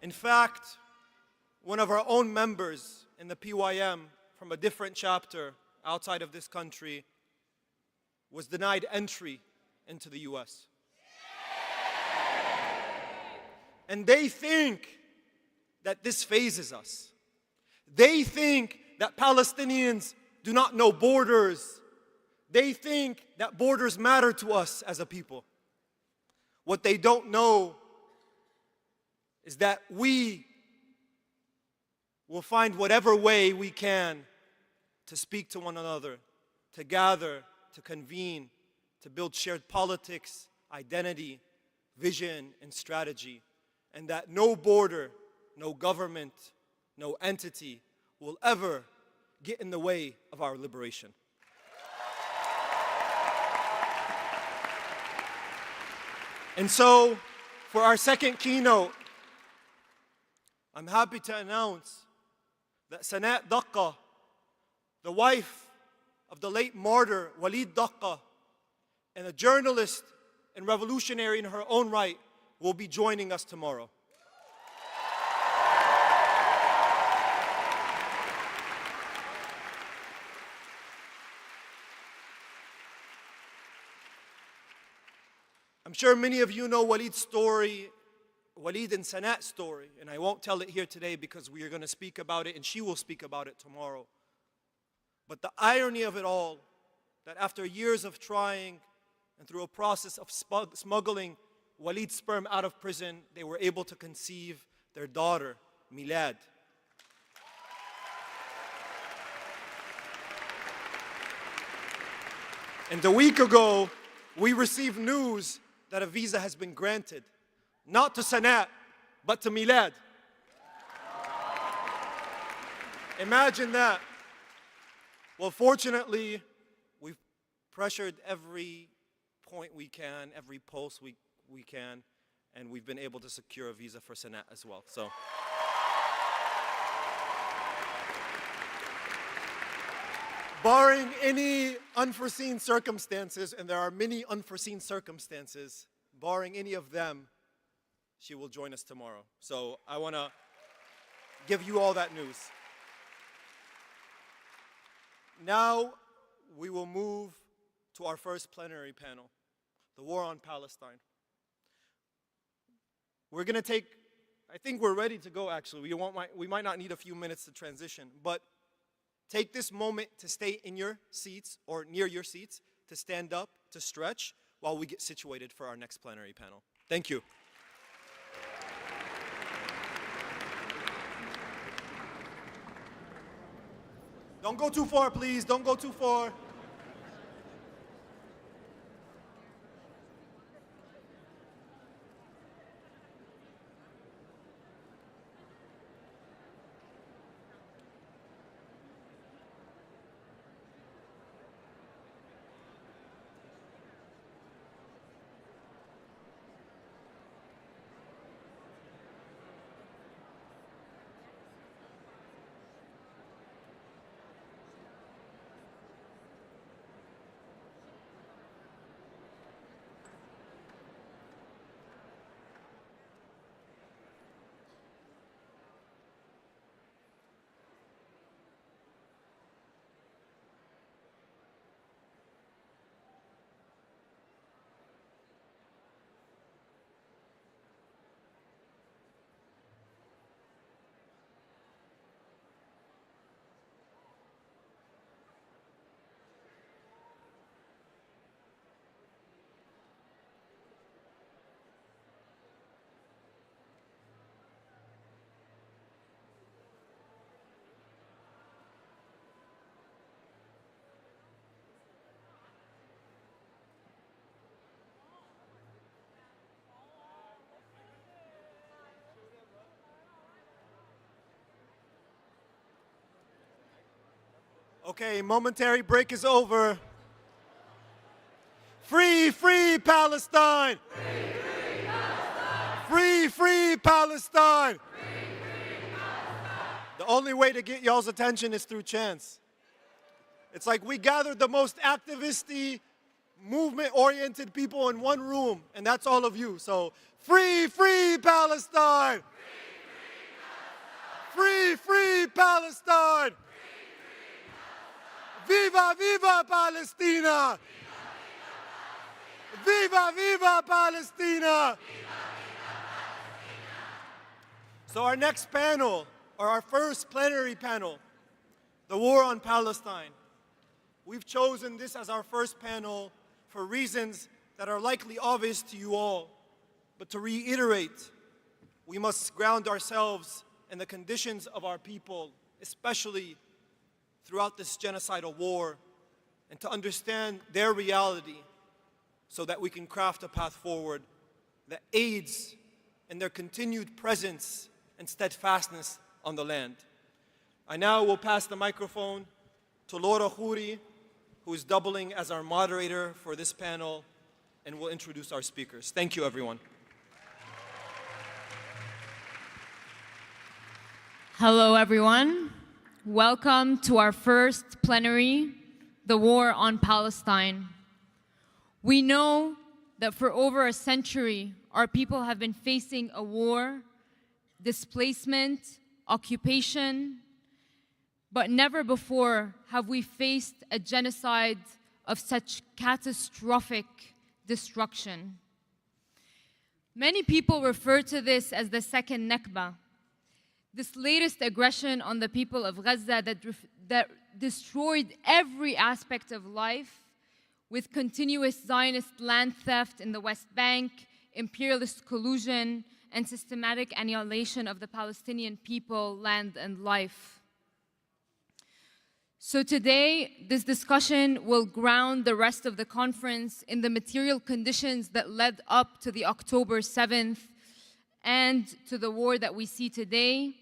In fact, one of our own members in the PYM from a different chapter outside of this country was denied entry into the US. And they think that this phases us. They think that Palestinians do not know borders. They think that borders matter to us as a people. What they don't know is that we will find whatever way we can to speak to one another, to gather, to convene, to build shared politics, identity, vision, and strategy, and that no border, no government, no entity will ever get in the way of our liberation. And so, for our second keynote, I'm happy to announce that Sanat Daqqa, the wife of the late martyr Walid Daqqa, and a journalist and revolutionary in her own right, will be joining us tomorrow. I'm sure many of you know Walid's story, Walid and Sanat's story, and I won't tell it here today because we are going to speak about it and she will speak about it tomorrow. But the irony of it all, that after years of trying and through a process of smuggling Walid's sperm out of prison, they were able to conceive their daughter, Milad. And a week ago, we received news that a visa has been granted, not to Sanat, but to Milad. Imagine that. Well, fortunately, we've pressured every point we can, every pulse we can, and we've been able to secure a visa for Sanat as well. So, barring any unforeseen circumstances, and there are many unforeseen circumstances, barring any of them, she will join us tomorrow. So I want to give you all that news. Now we will move to our first plenary panel, the war on Palestine. We're going to take, I think we're ready to go actually. We might not need a few minutes to transition, but take this moment to stay in your seats or near your seats, to stand up, to stretch, while we get situated for our next plenary panel. Thank you. Don't go too far, please. Don't go too far. Okay, momentary break is over. Free, free Palestine! Free, free Palestine! Free, free Palestine! Free, free Palestine! The only way to get y'all's attention is through chants. It's like we gathered the most activist-y, movement-oriented people in one room, and that's all of you. So, free, free Palestine! Free, free Free, free Palestine! Viva, viva Palestina! Viva, viva Palestina! So our next panel, or our first plenary panel, the war on Palestine. We've chosen this as our first panel for reasons that are likely obvious to you all. But to reiterate, we must ground ourselves in the conditions of our people, especially throughout this genocidal war, and to understand their reality so that we can craft a path forward that aids in their continued presence and steadfastness on the land. I now will pass the microphone to Laura Khouri, who is doubling as our moderator for this panel, and will introduce our speakers. Thank you, everyone. Hello, everyone. Welcome to our first plenary, the war on Palestine. We know that for over a century, our people have been facing a war, displacement, occupation, but never before have we faced a genocide of such catastrophic destruction. Many people refer to this as the second Nakba, this latest aggression on the people of Gaza that destroyed every aspect of life, with continuous Zionist land theft in the West Bank, imperialist collusion, and systematic annihilation of the Palestinian people, land, and life. So today, this discussion will ground the rest of the conference in the material conditions that led up to the October 7th and to the war that we see today,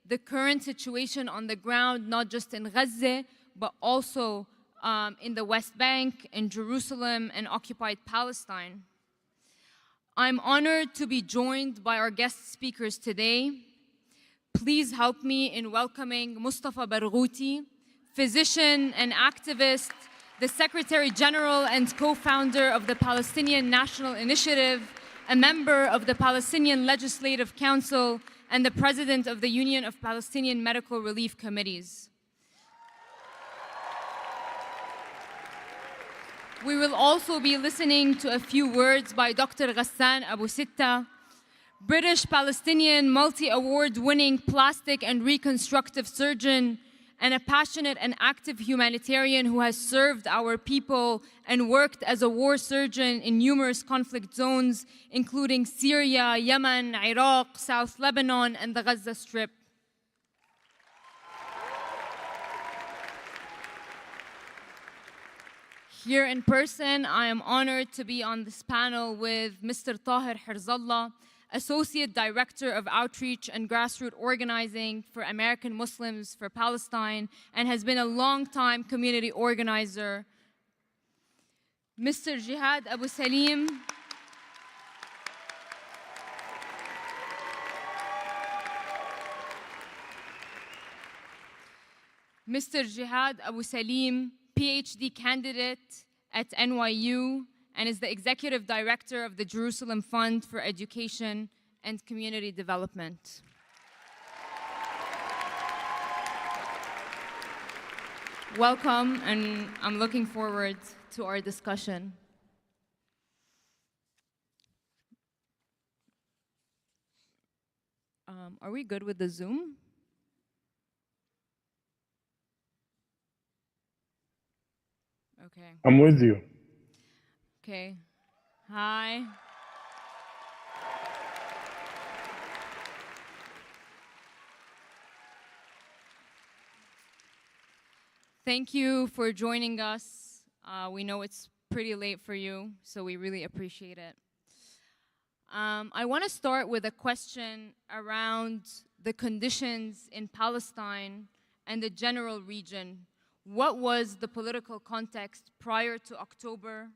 the current situation on the ground, not just in Gaza, but also in the West Bank, in Jerusalem, and occupied Palestine. I'm honored to be joined by our guest speakers today. Please help me in welcoming Mustafa Barghouti, physician and activist, the Secretary General and co-founder of the Palestinian National Initiative, a member of the Palestinian Legislative Council, and the president of the Union of Palestinian Medical Relief Committees. We will also be listening to a few words by Dr. Ghassan Abu Sitta, British Palestinian multi-award winning plastic and reconstructive surgeon, and a passionate and active humanitarian who has served our people and worked as a war surgeon in numerous conflict zones, including Syria, Yemen, Iraq, South Lebanon, and the Gaza Strip. Here in person, I am honored to be on this panel with Mr. Taher Herzallah, Associate Director of Outreach and Grassroots Organizing for American Muslims for Palestine, and has been a long-time community organizer. Mr. Jehad Abu Salim, Mr. Jehad Abu Salim, PhD candidate at NYU, and is the Executive Director of the Jerusalem Fund for Education and Community Development. Welcome, and I'm looking forward to our discussion. Are we good with the Zoom? Okay. I'm with you. Okay. Hi. Thank you for joining us. We know it's pretty late for you, so we really appreciate it. I want to start with a question around the conditions in Palestine and the general region. What was the political context prior to October?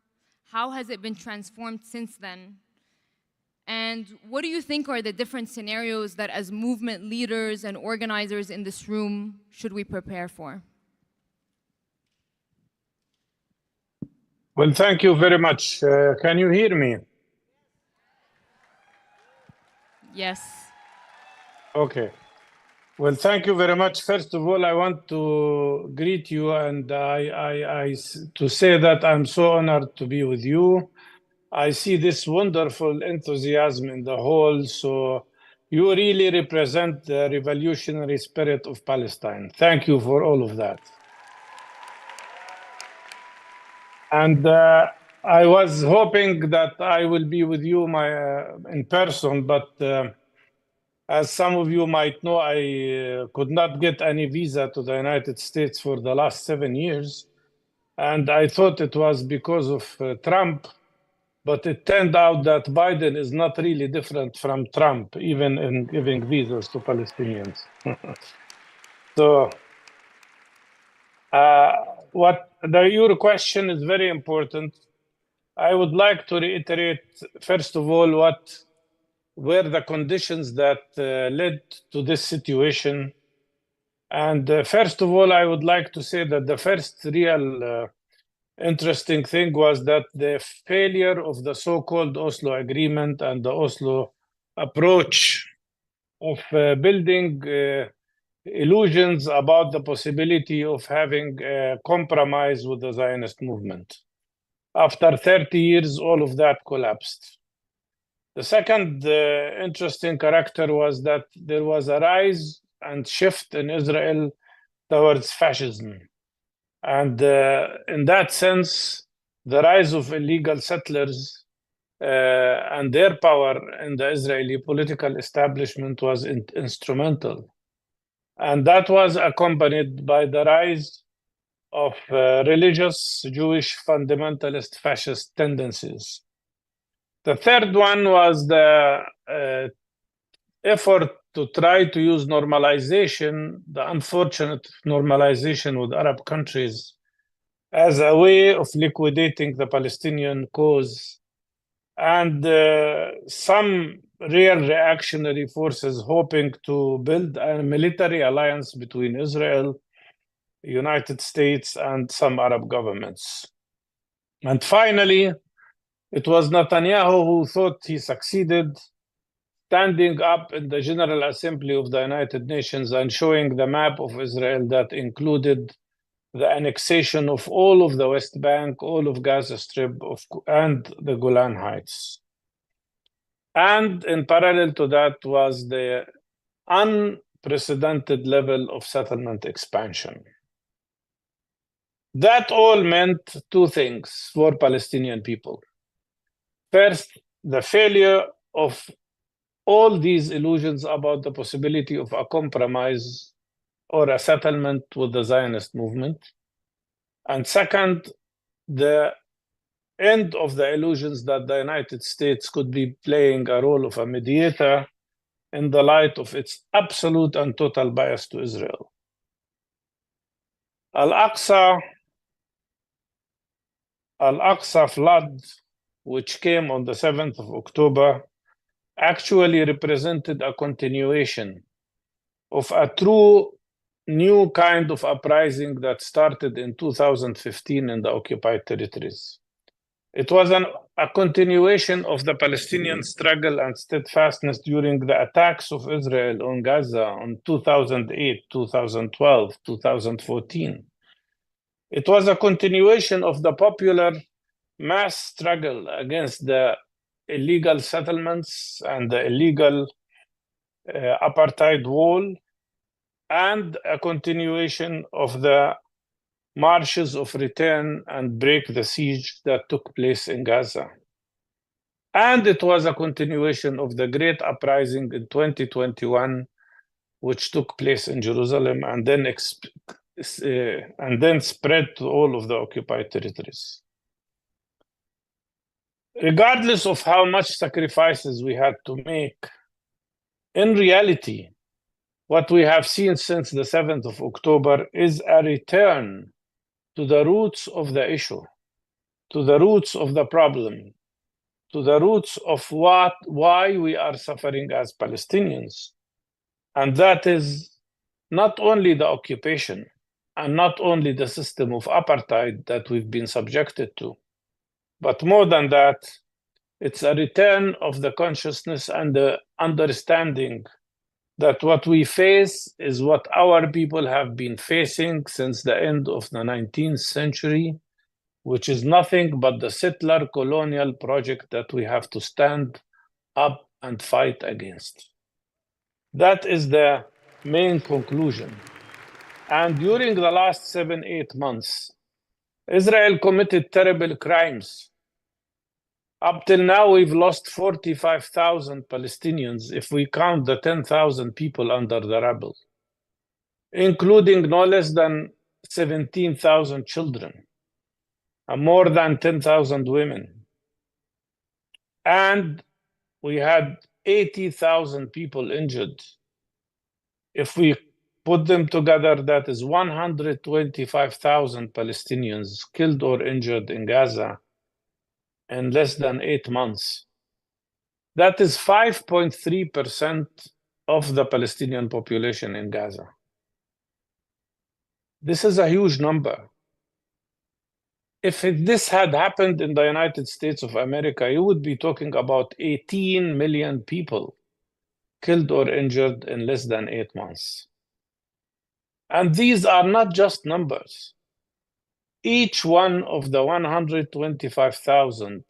How has it been transformed since then? And what do you think are the different scenarios that as movement leaders and organizers in this room should we prepare for? Well, thank you very much. Can you hear me? Yes. Okay. Well, thank you very much. First of all, I want to greet you and to say that I'm so honored to be with you. I see this wonderful enthusiasm in the hall. So you really represent the revolutionary spirit of Palestine. Thank you for all of that. And I was hoping that I will be with you in person, but as some of you might know, I could not get any visa to the United States for the last 7 years. And I thought it was because of Trump, but it turned out that Biden is not really different from Trump, even in giving visas to Palestinians. So your question is very important. I would like to reiterate, first of all, what were the conditions that led to this situation. And first of all, I would like to say that the first real interesting thing was that the failure of the so-called Oslo Agreement and the Oslo approach of building illusions about the possibility of having a compromise with the Zionist movement. After 30 years, all of that collapsed. The second interesting character was that there was a rise and shift in Israel towards fascism. And in that sense, the rise of illegal settlers and their power in the Israeli political establishment was instrumental. And that was accompanied by the rise of religious Jewish fundamentalist fascist tendencies. The third one was the effort to try to use normalization, the unfortunate normalization with Arab countries, as a way of liquidating the Palestinian cause. And some real reactionary forces hoping to build a military alliance between Israel, United States, and some Arab governments. And finally, it was Netanyahu who thought he succeeded, standing up in the General Assembly of the United Nations and showing the map of Israel that included the annexation of all of the West Bank, all of Gaza Strip, and the Golan Heights. And in parallel to that was the unprecedented level of settlement expansion. That all meant two things for Palestinian people. First, the failure of all these illusions about the possibility of a compromise or a settlement with the Zionist movement. And second, the end of the illusions that the United States could be playing a role of a mediator in the light of its absolute and total bias to Israel. Al-Aqsa flood, which came on the 7th of October, actually represented a continuation of a true new kind of uprising that started in 2015 in the occupied territories. It was a continuation of the Palestinian struggle and steadfastness during the attacks of Israel on Gaza on 2008, 2012, 2014. It was a continuation of the popular mass struggle against the illegal settlements and the illegal apartheid wall, and a continuation of the marches of return and break the siege that took place in Gaza. And it was a continuation of the great uprising in 2021, which took place in Jerusalem and then spread to all of the occupied territories. Regardless of how much sacrifices we had to make, in reality, what we have seen since the 7th of October is a return to the roots of the issue, to the roots of the problem, to the roots of why we are suffering as Palestinians. And that is not only the occupation and not only the system of apartheid that we've been subjected to, but more than that, it's a return of the consciousness and the understanding that what we face is what our people have been facing since the end of the 19th century, which is nothing but the settler colonial project that we have to stand up and fight against. That is the main conclusion. And during the last 7-8 months, Israel committed terrible crimes. Up till now, we've lost 45,000 Palestinians if we count the 10,000 people under the rubble, including no less than 17,000 children and more than 10,000 women. And we had 80,000 people injured. If we put them together, that is 125,000 Palestinians killed or injured in Gaza in less than 8 months. That is 5.3% of the Palestinian population in Gaza. This is a huge number. If this had happened in the United States of America, you would be talking about 18 million people killed or injured in less than 8 months. And these are not just numbers. Each one of the 125,000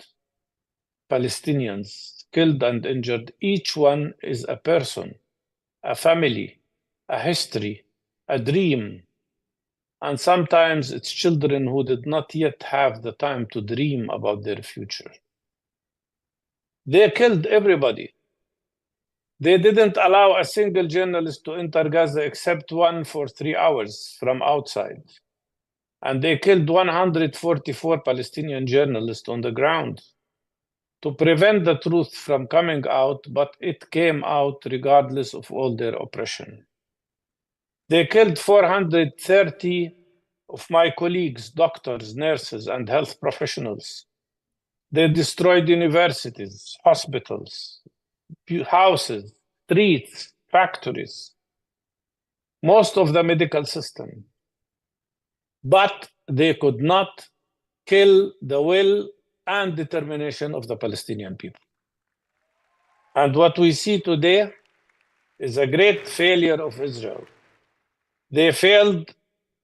Palestinians killed and injured, each one is a person, a family, a history, a dream. And sometimes it's children who did not yet have the time to dream about their future. They killed everybody. They didn't allow a single journalist to enter Gaza except one for 3 hours from outside. And they killed 144 Palestinian journalists on the ground to prevent the truth from coming out, but it came out regardless of all their oppression. They killed 430 of my colleagues, doctors, nurses, and health professionals. They destroyed universities, hospitals, houses, streets, factories, most of the medical system. But they could not kill the will and determination of the Palestinian people. And what we see today is a great failure of Israel. They failed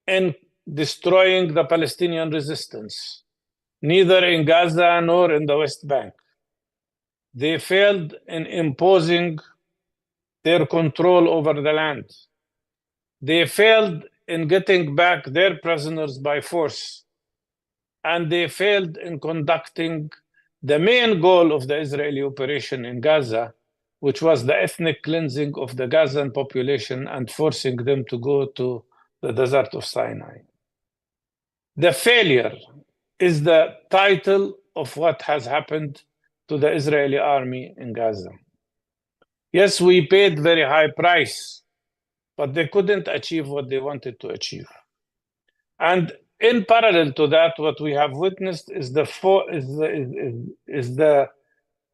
in destroying the Palestinian resistance, neither in Gaza nor in the West Bank. They failed in imposing their control over the land. They failed in getting back their prisoners by force. And they failed in conducting the main goal of the Israeli operation in Gaza, which was the ethnic cleansing of the Gazan population and forcing them to go to the desert of Sinai. The failure is the title of what has happened to the Israeli army in Gaza. Yes, we paid very high price, but they couldn't achieve what they wanted to achieve. And in parallel to that, what we have witnessed is the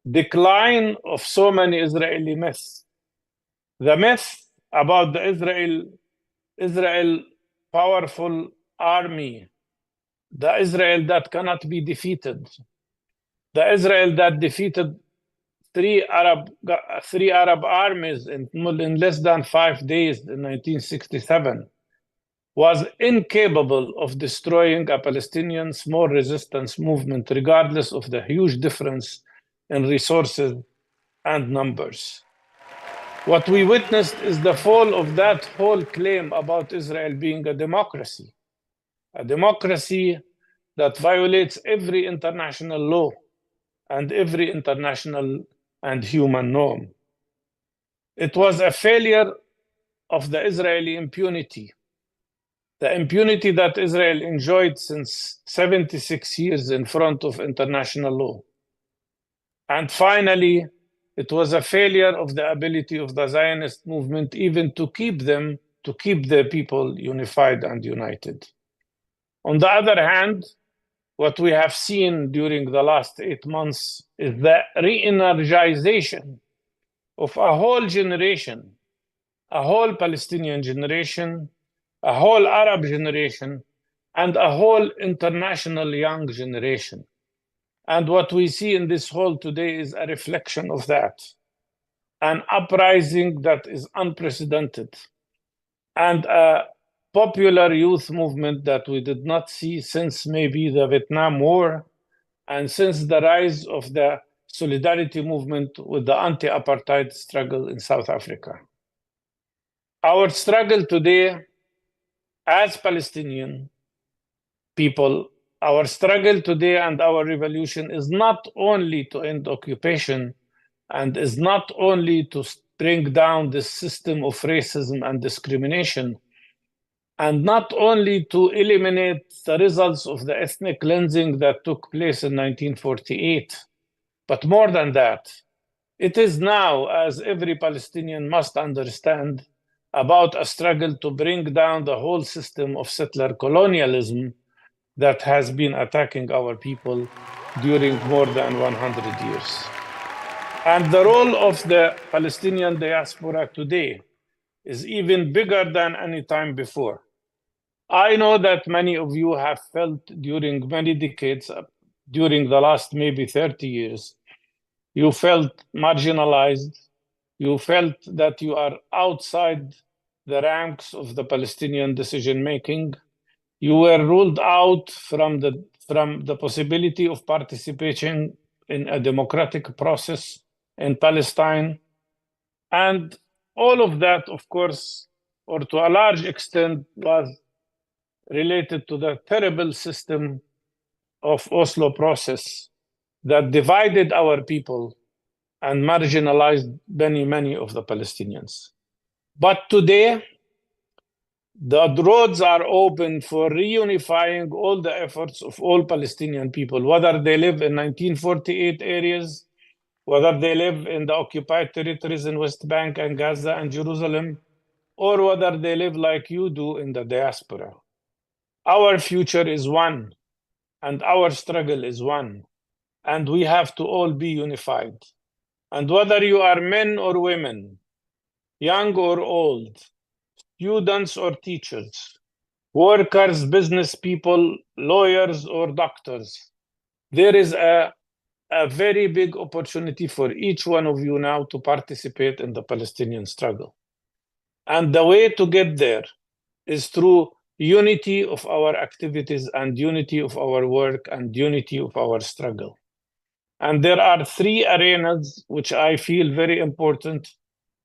decline of so many Israeli myths. The myth about the Israel powerful army, the Israel that cannot be defeated, the Israel that defeated three Arab armies in less than 5 days in 1967, was incapable of destroying a Palestinian small resistance movement, regardless of the huge difference in resources and numbers. What we witnessed is the fall of that whole claim about Israel being a democracy that violates every international law and every international and human norm. It was a failure of the Israeli impunity, the impunity that Israel enjoyed since 76 years in front of international law. And finally, it was a failure of the ability of the Zionist movement even to keep their people unified and united. On the other hand, what we have seen during the last 8 months is the re-energization of a whole generation, a whole Palestinian generation, a whole Arab generation, and a whole international young generation. And what we see in this hall today is a reflection of that. an uprising that is unprecedented, and a popular youth movement that we did not see since maybe the Vietnam War and since the rise of the solidarity movement with the anti-apartheid struggle in South Africa. Our struggle today as Palestinian people, our struggle today and our revolution is not only to end occupation and is not only to bring down this system of racism and discrimination, and not only to eliminate the results of the ethnic cleansing that took place in 1948, but more than that, it is now, as every Palestinian must understand, about a struggle to bring down the whole system of settler colonialism that has been attacking our people during more than 100 years. And the role of the Palestinian diaspora today is even bigger than any time before. I know that many of you have felt during many decades, during the last maybe 30 years, you felt marginalized, you felt that you are outside the ranks of the Palestinian decision-making. You were ruled out from the possibility of participating in a democratic process in Palestine. And all of that, of course, or to a large extent, was related to the terrible system of Oslo process that divided our people and marginalized many of the Palestinians. But today, the roads are open for reunifying all the efforts of all Palestinian people, whether they live in 1948 areas, whether they live in the occupied territories in West Bank and Gaza and Jerusalem, or whether they live like you do in the diaspora. Our future is one, and our struggle is one, and we have to all be unified. And whether you are men or women, young or old, students or teachers, workers, business people, lawyers or doctors, there is a very big opportunity for each one of you now to participate in the Palestinian struggle. And the way to get there is through unity of our activities and unity of our work and unity of our struggle. And there are three arenas which I feel very important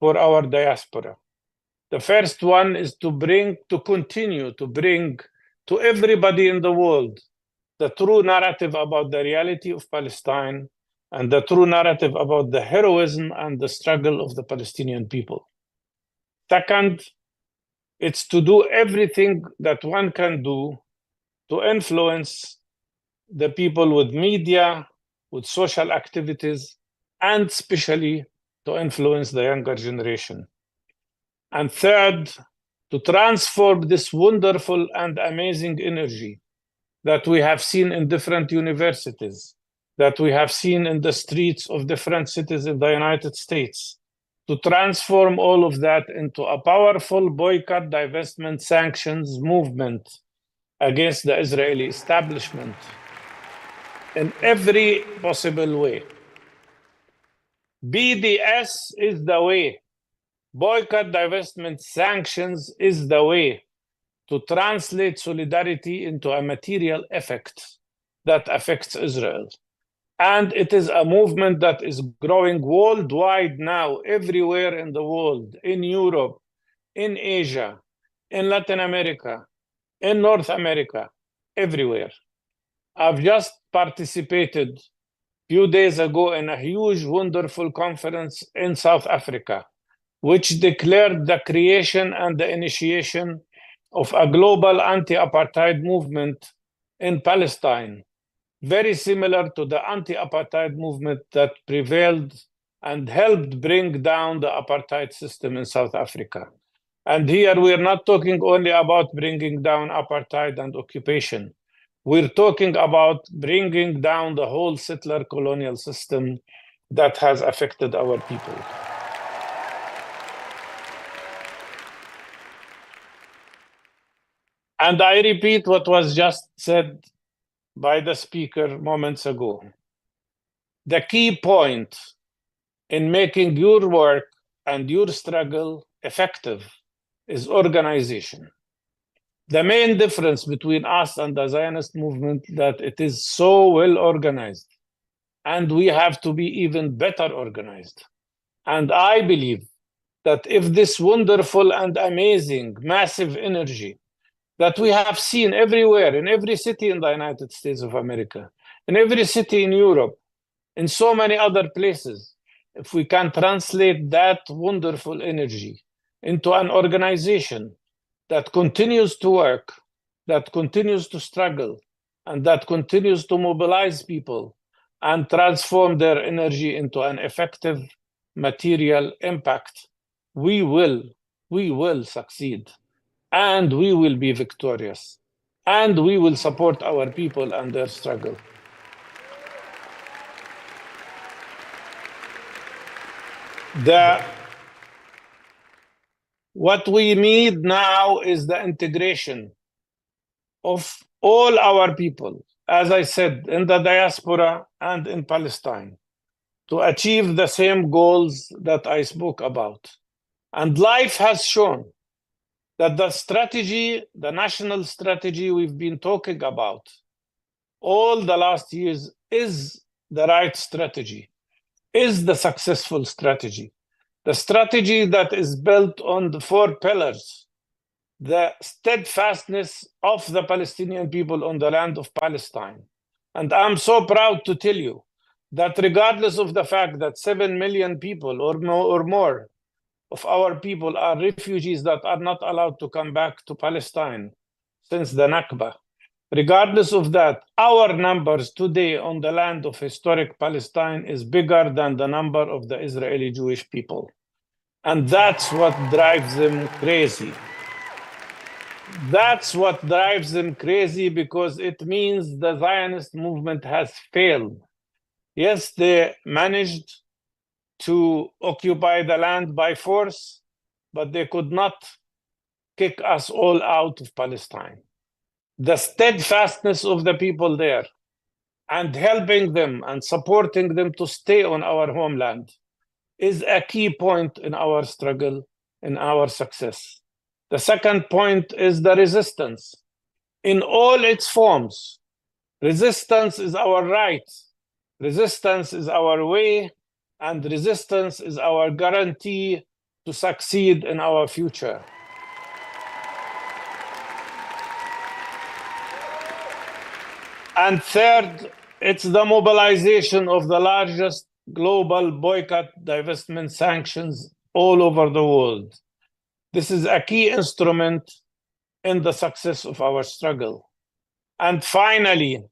for our diaspora. The first one is to continue to bring to everybody in the world the true narrative about the reality of Palestine and the true narrative about the heroism and the struggle of the Palestinian people. Second, it's to do everything that one can do to influence the people with media, with social activities, and especially to influence the younger generation. And third, to transform this wonderful and amazing energy that we have seen in different universities, that we have seen in the streets of different cities in the United States, to transform all of that into a powerful boycott, divestment, sanctions movement against the Israeli establishment in every possible way. BDS is the way. Boycott, divestment, sanctions is the way to translate solidarity into a material effect that affects Israel. And it is a movement that is growing worldwide now, everywhere in the world, in Europe, in Asia, in Latin America, in North America, everywhere. I've just participated a few days ago in a huge, wonderful conference in South Africa, which declared the creation and the initiation of a global anti-apartheid movement in Palestine, very similar to the anti-apartheid movement that prevailed and helped bring down the apartheid system in South Africa. And here we're not talking only about bringing down apartheid and occupation. We're talking about bringing down the whole settler colonial system that has affected our people. And I repeat what was just said by the speaker moments ago. The key point in making your work and your struggle effective is organization. The main difference between us and the Zionist movement that it is so well organized, and we have to be even better organized. And I believe that if this wonderful and amazing, massive energy that we have seen everywhere, in every city in the United States of America, in every city in Europe, in so many other places, if we can translate that wonderful energy into an organization that continues to work, that continues to struggle, and that continues to mobilize people and transform their energy into an effective material impact, we will succeed, and we will be victorious, and we will support our people and their struggle. What we need now is the integration of all our people, as I said, in the diaspora and in Palestine, to achieve the same goals that I spoke about. And life has shown that the strategy, the national strategy we've been talking about all the last years is the right strategy, is the successful strategy. The strategy that is built on the 4 pillars, the steadfastness of the Palestinian people on the land of Palestine. And I'm so proud to tell you that regardless of the fact that 7 million people or more of our people are refugees that are not allowed to come back to Palestine since the Nakba, regardless of that, our numbers today on the land of historic Palestine is bigger than the number of the Israeli Jewish people. And that's what drives them crazy. That's what drives them crazy, because it means the Zionist movement has failed. Yes, they managed to occupy the land by force, but they could not kick us all out of Palestine. The steadfastness of the people there and helping them and supporting them to stay on our homeland is a key point in our struggle, in our success. The second point is the resistance. In all its forms, resistance is our right, resistance is our way, and resistance is our guarantee to succeed in our future. And third, it's the mobilization of the largest global boycott, divestment, sanctions all over the world. This is a key instrument in the success of our struggle. And finally,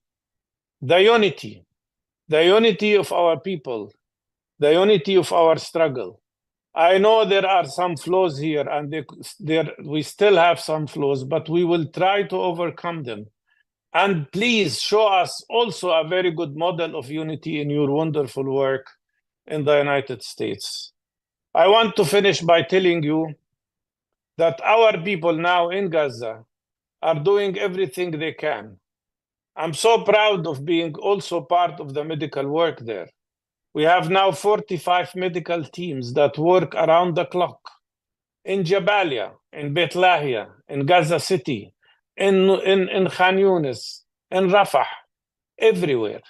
the unity of our people, the unity of our struggle. I know there are some flaws here, and we still have some flaws, but we will try to overcome them. And please show us also a very good model of unity in your wonderful work in the United States. I want to finish by telling you that our people now in Gaza are doing everything they can. I'm so proud of being also part of the medical work there. We have now 45 medical teams that work around the clock in Jabalia, in Beit Lahia, in Gaza City, in Khan Yunis, in Rafah, everywhere.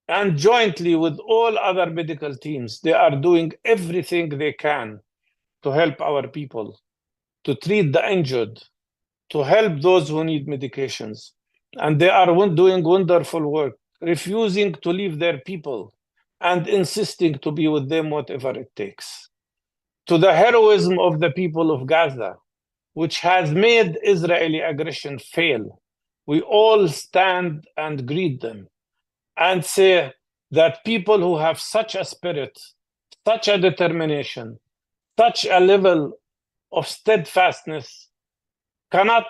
And jointly with all other medical teams, they are doing everything they can to help our people, to treat the injured, to help those who need medications. And they are doing wonderful work, refusing to leave their people and insisting to be with them whatever it takes. To the heroism of the people of Gaza, which has made Israeli aggression fail, we all stand and greet them and say that people who have such a spirit, such a determination, such a level of steadfastness cannot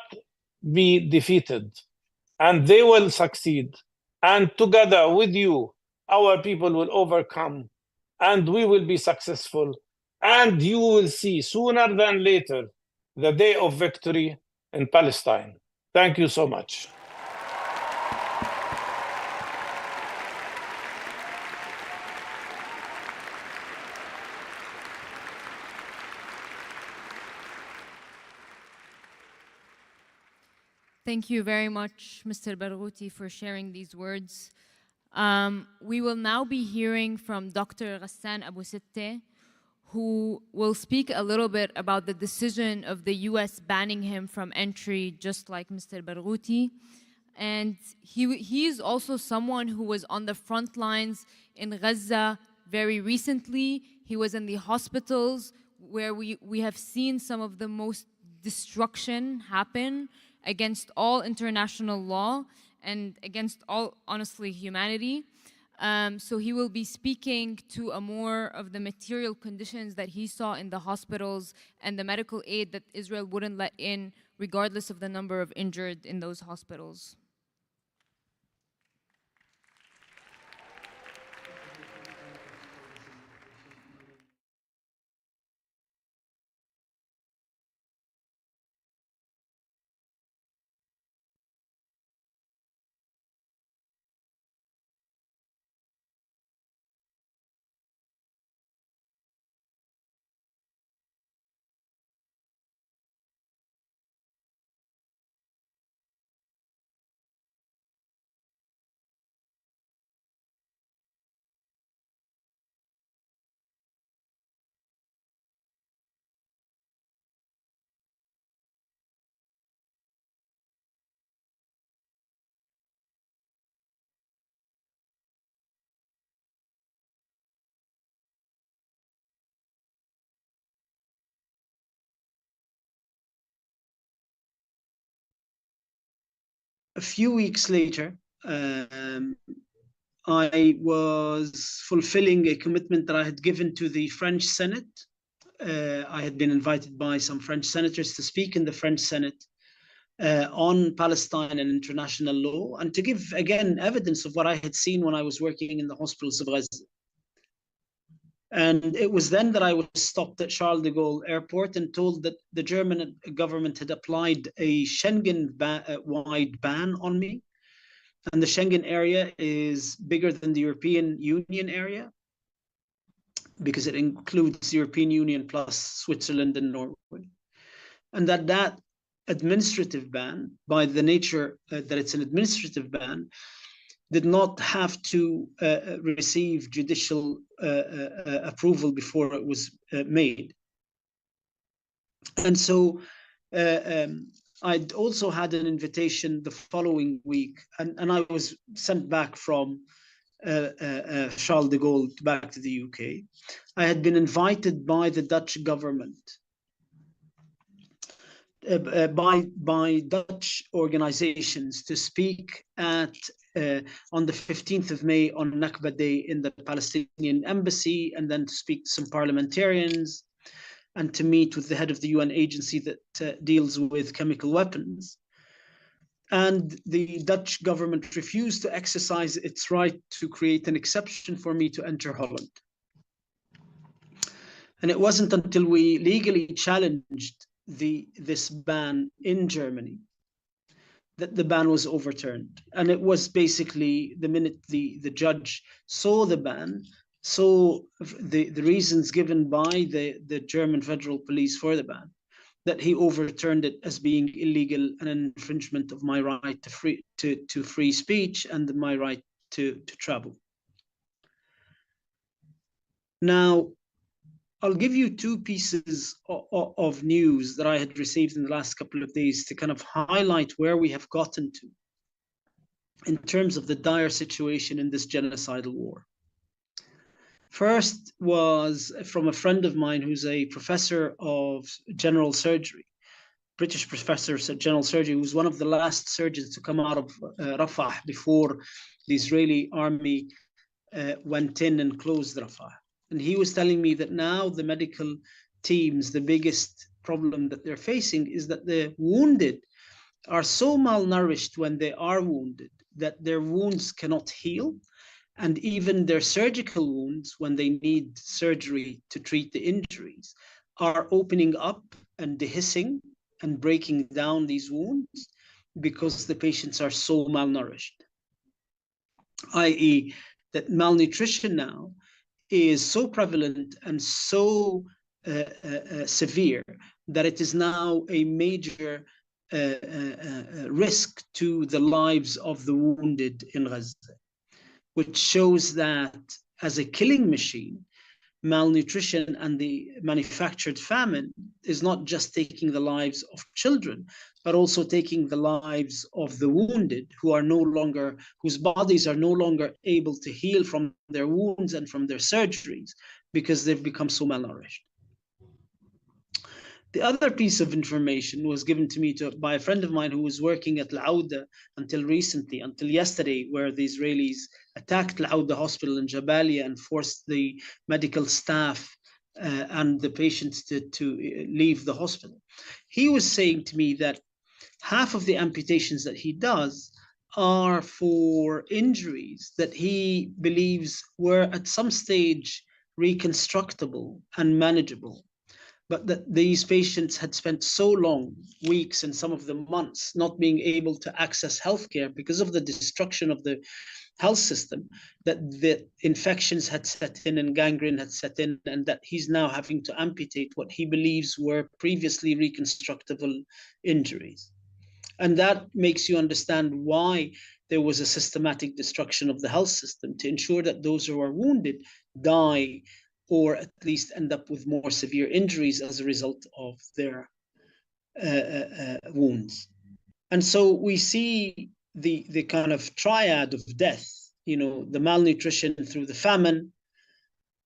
be defeated, and they will succeed. And together with you, our people will overcome, and we will be successful. And you will see sooner than later the day of victory in Palestine. Thank you so much. Thank you very much, Mr. Barghouti, for sharing these words. We will now be hearing from Dr. Ghassan Abu Sitta, who will speak a little bit about the decision of the US banning him from entry, just like Mr. Barghouti. And he is also someone who was on the front lines in Gaza very recently. He was in the hospitals where we have seen some of the most destruction happen against all international law and against all, honestly, humanity. So he will be speaking to a more of the material conditions that he saw in the hospitals and the medical aid that Israel wouldn't let in, regardless of the number of injured in those hospitals. A few weeks later, I was fulfilling a commitment that I had given to the French Senate. I had been invited by some French senators to speak in the French Senate on Palestine and international law, and to give, again, evidence of what I had seen when I was working in the hospitals of Gaza. And it was then that I was stopped at Charles de Gaulle airport and told that the German government had applied a Schengen-wide ban on me. And the Schengen area is bigger than the European Union area because it includes the European Union plus Switzerland and Norway. And that administrative ban, by the nature that it's an administrative ban, did not have to receive judicial approval before it was made. And so I'd also had an invitation the following week, and I was sent back from Charles de Gaulle back to the UK. I had been invited by the Dutch government, by Dutch organizations to speak at on the 15th of May on Nakba Day in the Palestinian embassy, and then to speak to some parliamentarians and to meet with the head of the UN agency that deals with chemical weapons. And the Dutch government refused to exercise its right to create an exception for me to enter Holland. And it wasn't until we legally challenged this ban in Germany that the ban was overturned. And it was basically the minute the judge saw the ban, saw the reasons given by the German federal police for the ban, that he overturned it as being illegal and an infringement of my right to free speech and my right to travel. Now, I'll give you two pieces of news that I had received in the last couple of days to kind of highlight where we have gotten to in terms of the dire situation in this genocidal war. First was from a friend of mine who's a professor of general surgery, British professor of general surgery, who was one of the last surgeons to come out of Rafah before the Israeli army went in and closed Rafah. And he was telling me that now the medical teams, the biggest problem that they're facing is that the wounded are so malnourished when they are wounded that their wounds cannot heal. And even their surgical wounds, when they need surgery to treat the injuries, are opening up and dehiscing and breaking down these wounds because the patients are so malnourished. I.e., that malnutrition now is so prevalent and so severe that it is now a major risk to the lives of the wounded in Gaza, which shows that as a killing machine, malnutrition and the manufactured famine is not just taking the lives of children, but also taking the lives of the wounded whose bodies are no longer able to heal from their wounds and from their surgeries because they've become so malnourished. The other piece of information was given to me by a friend of mine who was working at Al-Auda until yesterday, where the Israelis attacked Al-Auda hospital in Jabalia and forced the medical staff and the patients to leave the hospital. He was saying to me that half of the amputations that he does are for injuries that he believes were at some stage reconstructible and manageable, but that these patients had spent so long, weeks and some of them months, not being able to access healthcare because of the destruction of the health system, that the infections had set in and gangrene had set in, and that he's now having to amputate what he believes were previously reconstructible injuries. And that makes you understand why there was a systematic destruction of the health system, to ensure that those who are wounded die or at least end up with more severe injuries as a result of their wounds. And so we see the kind of triad of death, the malnutrition through the famine,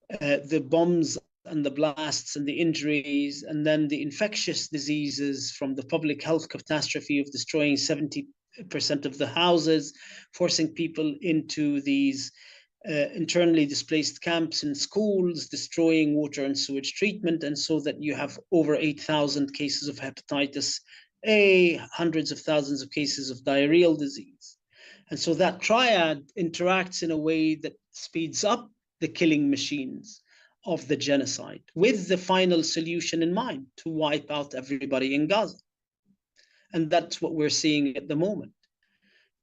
the bombs and the blasts and the injuries, and then the infectious diseases from the public health catastrophe of destroying 70% of the houses, forcing people into these internally displaced camps and schools, destroying water and sewage treatment, and so that you have over 8,000 cases of hepatitis A, hundreds of thousands of cases of diarrheal disease. And so that triad interacts in a way that speeds up the killing machines of the genocide, with the final solution in mind, to wipe out everybody in Gaza. And that's what we're seeing at the moment.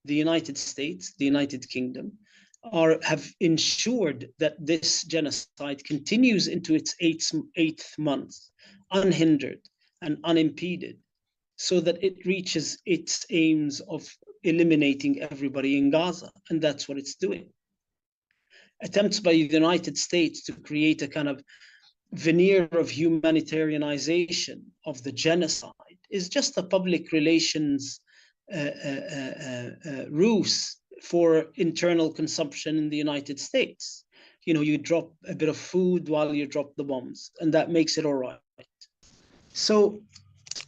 The United States, the United Kingdom, have ensured that this genocide continues into its eighth month, unhindered and unimpeded, so that it reaches its aims of eliminating everybody in Gaza. And that's what it's doing. Attempts by the United States to create a kind of veneer of humanitarianization of the genocide is just a public relations ruse for internal consumption in the United States. You drop a bit of food while you drop the bombs, and that makes it all right. So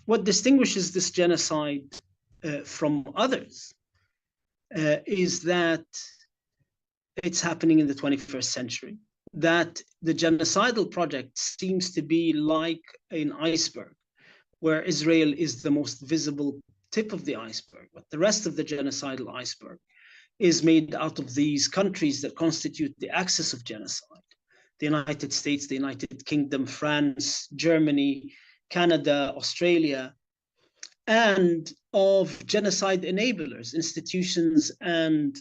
what distinguishes this genocide from others is that it's happening in the 21st century, that the genocidal project seems to be like an iceberg, where Israel is the most visible tip of the iceberg, but the rest of the genocidal iceberg is made out of these countries that constitute the axis of genocide: the United States, the United Kingdom, France, Germany, Canada, Australia, and of genocide enablers, institutions and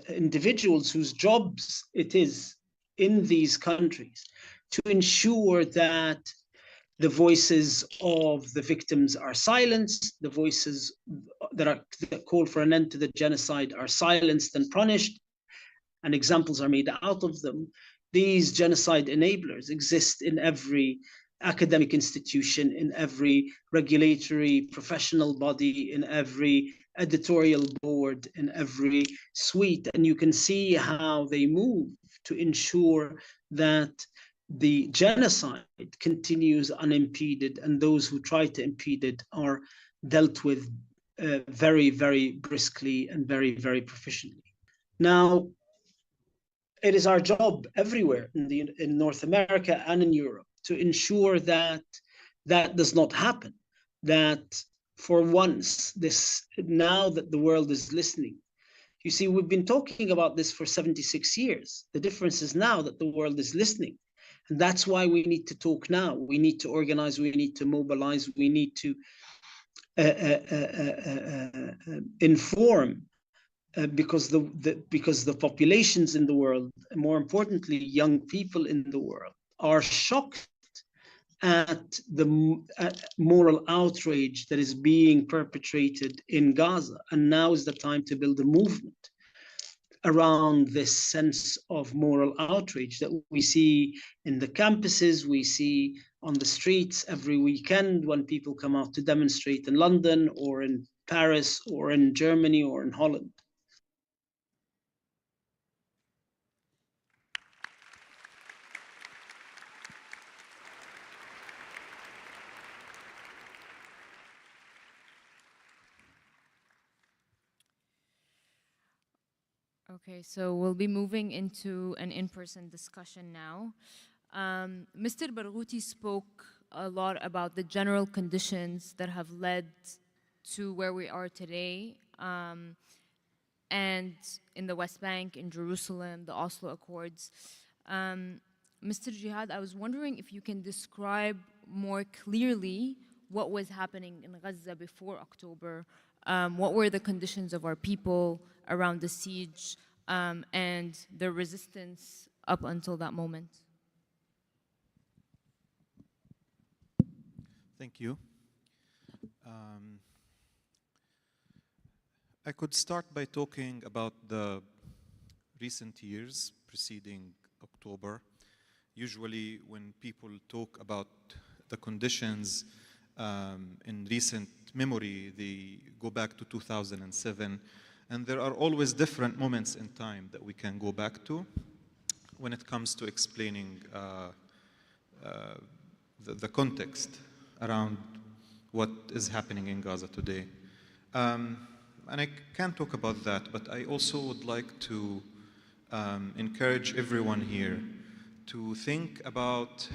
individuals whose jobs it is in these countries to ensure that the voices of the victims are silenced, the voices that call for an end to the genocide are silenced and punished, and examples are made out of them. These genocide enablers exist in every academic institution, in every regulatory professional body, in every editorial board, in every suite, and you can see how they move to ensure that the genocide continues unimpeded, and those who try to impede it are dealt with very, very briskly and very, very proficiently. Now, it is our job everywhere in North America and in Europe to ensure that that does not happen, that for once, now that the world is listening. You see, we've been talking about this for 76 years. The difference is now that the world is listening. And that's why we need to talk now. We need to organize, we need to mobilize, we need to inform, because the populations in the world, and more importantly, young people in the world, are shocked at the moral outrage that is being perpetrated in Gaza. And now is the time to build a movement around this sense of moral outrage that we see in the campuses, we see on the streets every weekend when people come out to demonstrate in London or in Paris or in Germany or in Holland. Okay, so we'll be moving into an in-person discussion now. Mr. Barghouti spoke a lot about the general conditions that have led to where we are today, and in the West Bank, in Jerusalem, the Oslo Accords. Mr. Jehad, I was wondering if you can describe more clearly what was happening in Gaza before October. What were the conditions of our people around the siege and the resistance up until that moment? Thank you. I could start by talking about the recent years preceding October. Usually when people talk about the conditions in recent memory, they go back to 2007, and there are always different moments in time that we can go back to when it comes to explaining the context around what is happening in Gaza today. And I can talk about that, but I also would like to encourage everyone here to think about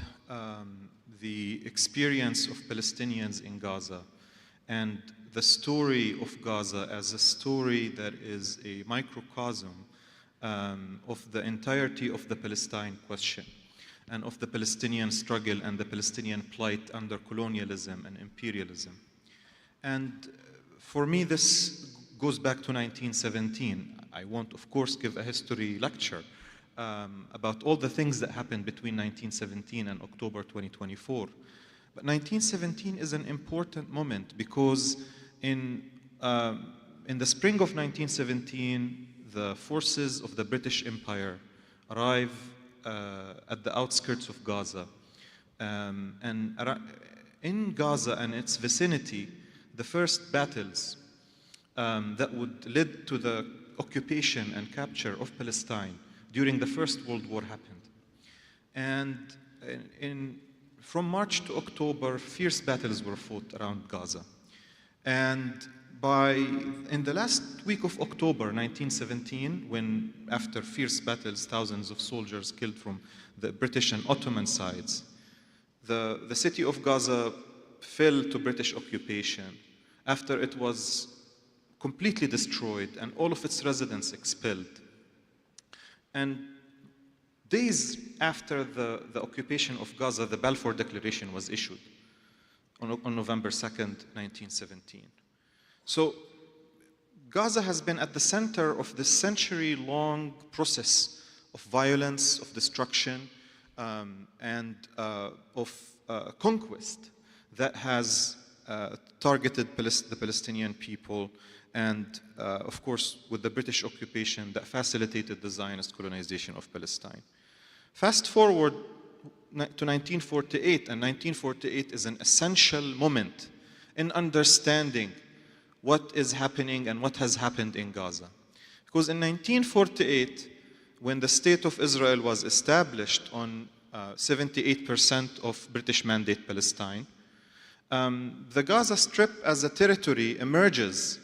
the experience of Palestinians in Gaza and the story of Gaza as a story that is a microcosm of the entirety of the Palestine question and of the Palestinian struggle and the Palestinian plight under colonialism and imperialism. And for me, this goes back to 1917. I won't, of course, give a history lecture about all the things that happened between 1917 and October 2024. But 1917 is an important moment because in the spring of 1917, the forces of the British Empire arrive at the outskirts of Gaza. And in Gaza and its vicinity, the first battles that would lead to the occupation and capture of Palestine during the First World War happened. And from March to October, fierce battles were fought around Gaza. And in the last week of October 1917, when after fierce battles, thousands of soldiers killed from the British and Ottoman sides, the city of Gaza fell to British occupation after it was completely destroyed and all of its residents expelled. And days after the occupation of Gaza, the Balfour Declaration was issued on November 2nd, 1917. So Gaza has been at the center of this century-long process of violence, of destruction, and of conquest that has targeted the Palestinian people, and of course with the British occupation that facilitated the Zionist colonization of Palestine. Fast forward to 1948, and 1948 is an essential moment in understanding what is happening and what has happened in Gaza. Because in 1948, when the State of Israel was established on 78% of British Mandate Palestine, the Gaza Strip as a territory emerges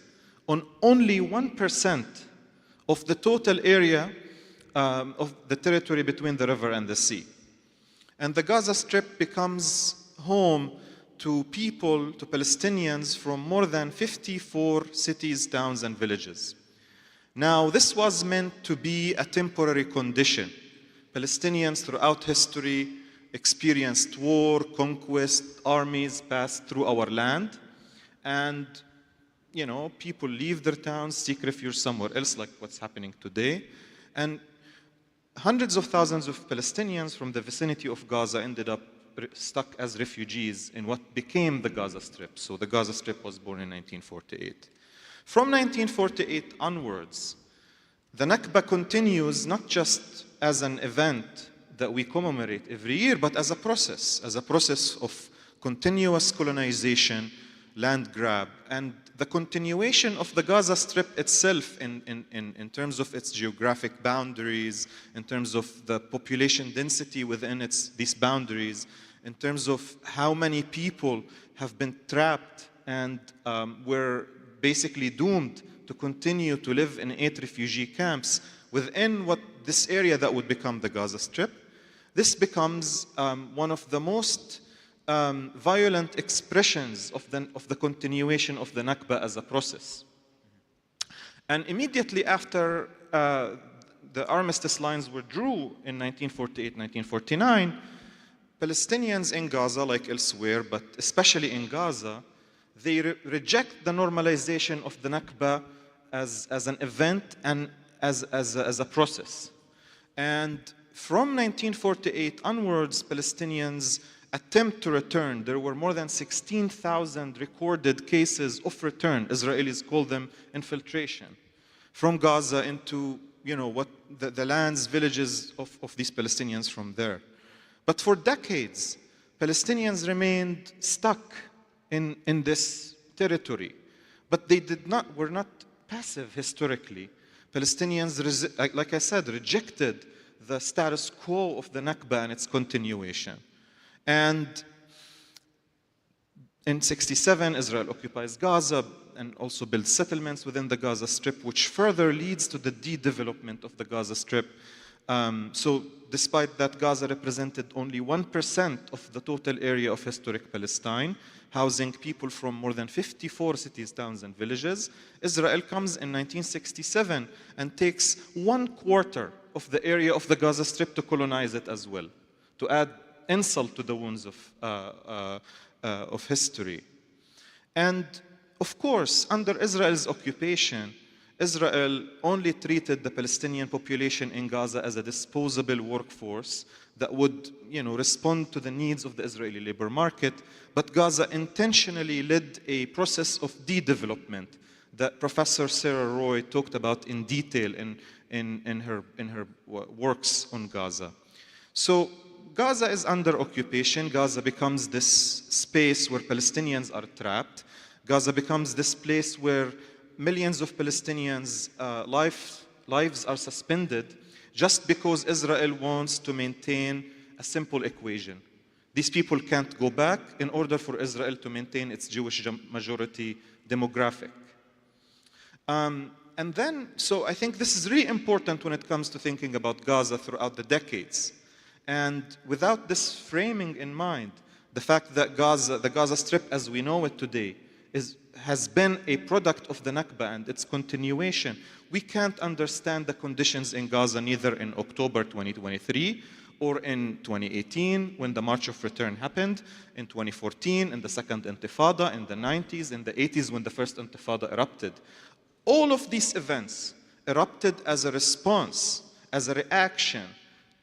on only 1% of the total area of the territory between the river and the sea. And the Gaza Strip becomes home to people, to Palestinians from more than 54 cities, towns, and villages. Now, this was meant to be a temporary condition. Palestinians throughout history experienced war, conquest, armies passed through our land, and people leave their towns, seek refuge somewhere else, like what's happening today. And hundreds of thousands of Palestinians from the vicinity of Gaza ended up stuck as refugees in what became the Gaza Strip. So the Gaza Strip was born in 1948. From 1948 onwards, the Nakba continues not just as an event that we commemorate every year, but as a process of continuous colonization, land grab, and the continuation of the Gaza Strip itself in terms of its geographic boundaries, in terms of the population density within these boundaries, in terms of how many people have been trapped and were basically doomed to continue to live in 8 refugee camps within this area that would become the Gaza Strip. This becomes one of the most violent expressions of the continuation of the Nakba as a process. And immediately after the armistice lines were drew in 1948, 1949, Palestinians in Gaza, like elsewhere, but especially in Gaza, they reject the normalization of the Nakba as an event and as a process. And from 1948 onwards, Palestinians attempt to return. There were more than 16,000 recorded cases of return. Israelis call them infiltration from Gaza into, what the lands, villages of these Palestinians from there. But for decades, Palestinians remained stuck in this territory. But they were not passive historically. Palestinians, like I said, rejected the status quo of the Nakba and its continuation. And in 1967, Israel occupies Gaza and also builds settlements within the Gaza Strip, which further leads to the de-development of the Gaza Strip. So despite that, Gaza represented only 1% of the total area of historic Palestine, housing people from more than 54 cities, towns, and villages. Israel comes in 1967 and takes 1/4 of the area of the Gaza Strip to colonize it as well, to add insult to the wounds of history. And of course, under Israel's occupation, Israel only treated the Palestinian population in Gaza as a disposable workforce that would, respond to the needs of the Israeli labor market. But Gaza intentionally led a process of de-development that Professor Sarah Roy talked about in detail in her works on Gaza. So Gaza is under occupation. Gaza becomes this space where Palestinians are trapped. Gaza becomes this place where millions of Palestinians' lives are suspended just because Israel wants to maintain a simple equation. These people can't go back in order for Israel to maintain its Jewish majority demographic. So I think this is really important when it comes to thinking about Gaza throughout the decades. And without this framing in mind, the fact that the Gaza Strip as we know it today has been a product of the Nakba and its continuation, we can't understand the conditions in Gaza neither in October 2023 or in 2018 when the March of Return happened, in 2014 in the Second Intifada, in the 90s, in the 80s when the First Intifada erupted. All of these events erupted as a response, as a reaction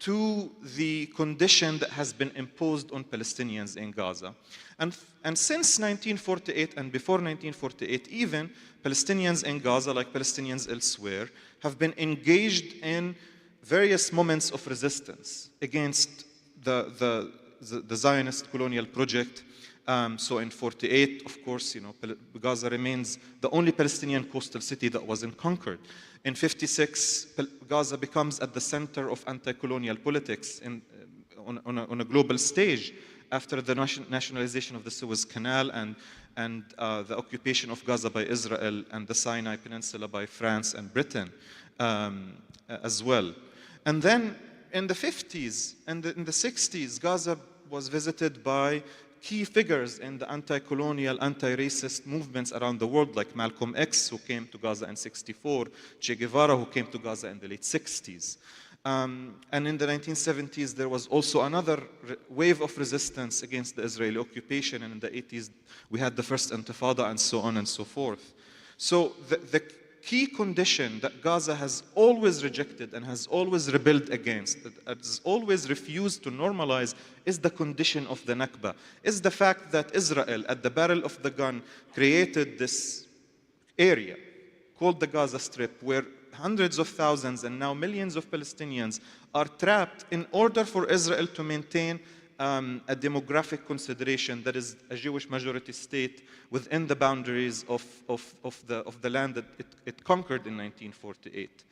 to the condition that has been imposed on Palestinians in Gaza. And since 1948 and before 1948 even, Palestinians in Gaza, like Palestinians elsewhere, have been engaged in various moments of resistance against the Zionist colonial project. So in 48, of course, Gaza remains the only Palestinian coastal city that wasn't conquered. In 56, Gaza becomes at the center of anti-colonial politics on a global stage after the nationalization of the Suez Canal and the occupation of Gaza by Israel and the Sinai Peninsula by France and Britain as well. And then in the 50s and in the 60s, Gaza was visited by key figures in the anti-colonial, anti-racist movements around the world, like Malcolm X, who came to Gaza in '64, Che Guevara, who came to Gaza in the late 60s. And in the 1970s, there was also another wave of resistance against the Israeli occupation, and in the 80s, we had the First Intifada, and so on and so forth. So the key condition that Gaza has always rejected and has always rebelled against, that has always refused to normalize, is the condition of the Nakba, is the fact that Israel, at the barrel of the gun, created this area called the Gaza Strip, where hundreds of thousands and now millions of Palestinians are trapped in order for Israel to maintain a demographic consideration that is a Jewish majority state within the boundaries of the land that it conquered in 1948.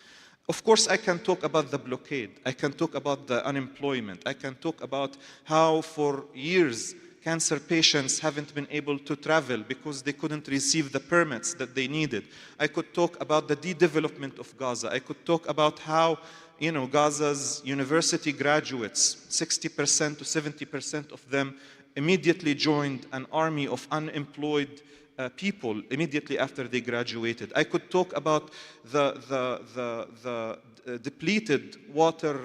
Of course, I can talk about the blockade. I can talk about the unemployment. I can talk about how for years cancer patients haven't been able to travel because they couldn't receive the permits that they needed. I could talk about the de-development of Gaza. I could talk about how, Gaza's university graduates, 60% to 70% of them immediately joined an army of unemployed people immediately after they graduated. I could talk about the depleted water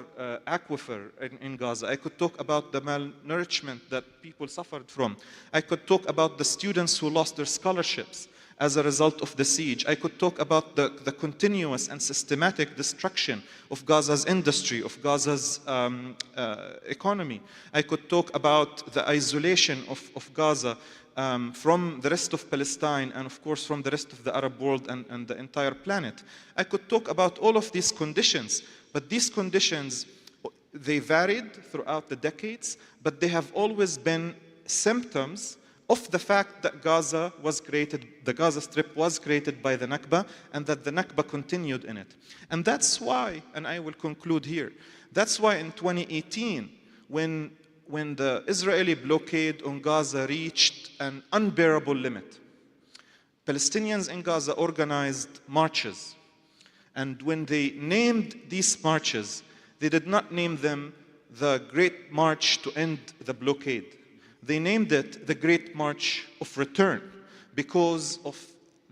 aquifer in Gaza. I could talk about the malnourishment that people suffered from. I could talk about the students who lost their scholarships as a result of the siege. I could talk about the continuous and systematic destruction of Gaza's industry, of Gaza's economy. I could talk about the isolation of Gaza from the rest of Palestine and, of course, from the rest of the Arab world and the entire planet. I could talk about all of these conditions, but these conditions, they varied throughout the decades, but they have always been symptoms of the fact that Gaza was created, the Gaza Strip was created by the Nakba, and that the Nakba continued in it. And that's why, and I will conclude here, that's why in 2018, when the Israeli blockade on Gaza reached an unbearable limit, Palestinians in Gaza organized marches. And when they named these marches, they did not name them the Great March to End the Blockade. They named it the Great March of Return because of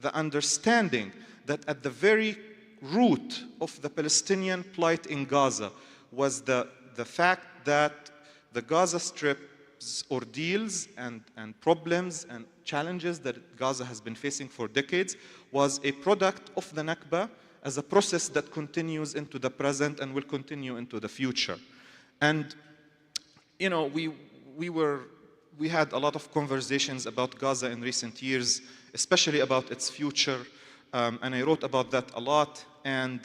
the understanding that at the very root of the Palestinian plight in Gaza was the fact that the Gaza Strip's ordeals and problems and challenges that Gaza has been facing for decades was a product of the Nakba as a process that continues into the present and will continue into the future. And, we had a lot of conversations about Gaza in recent years, especially about its future, and I wrote about that a lot. And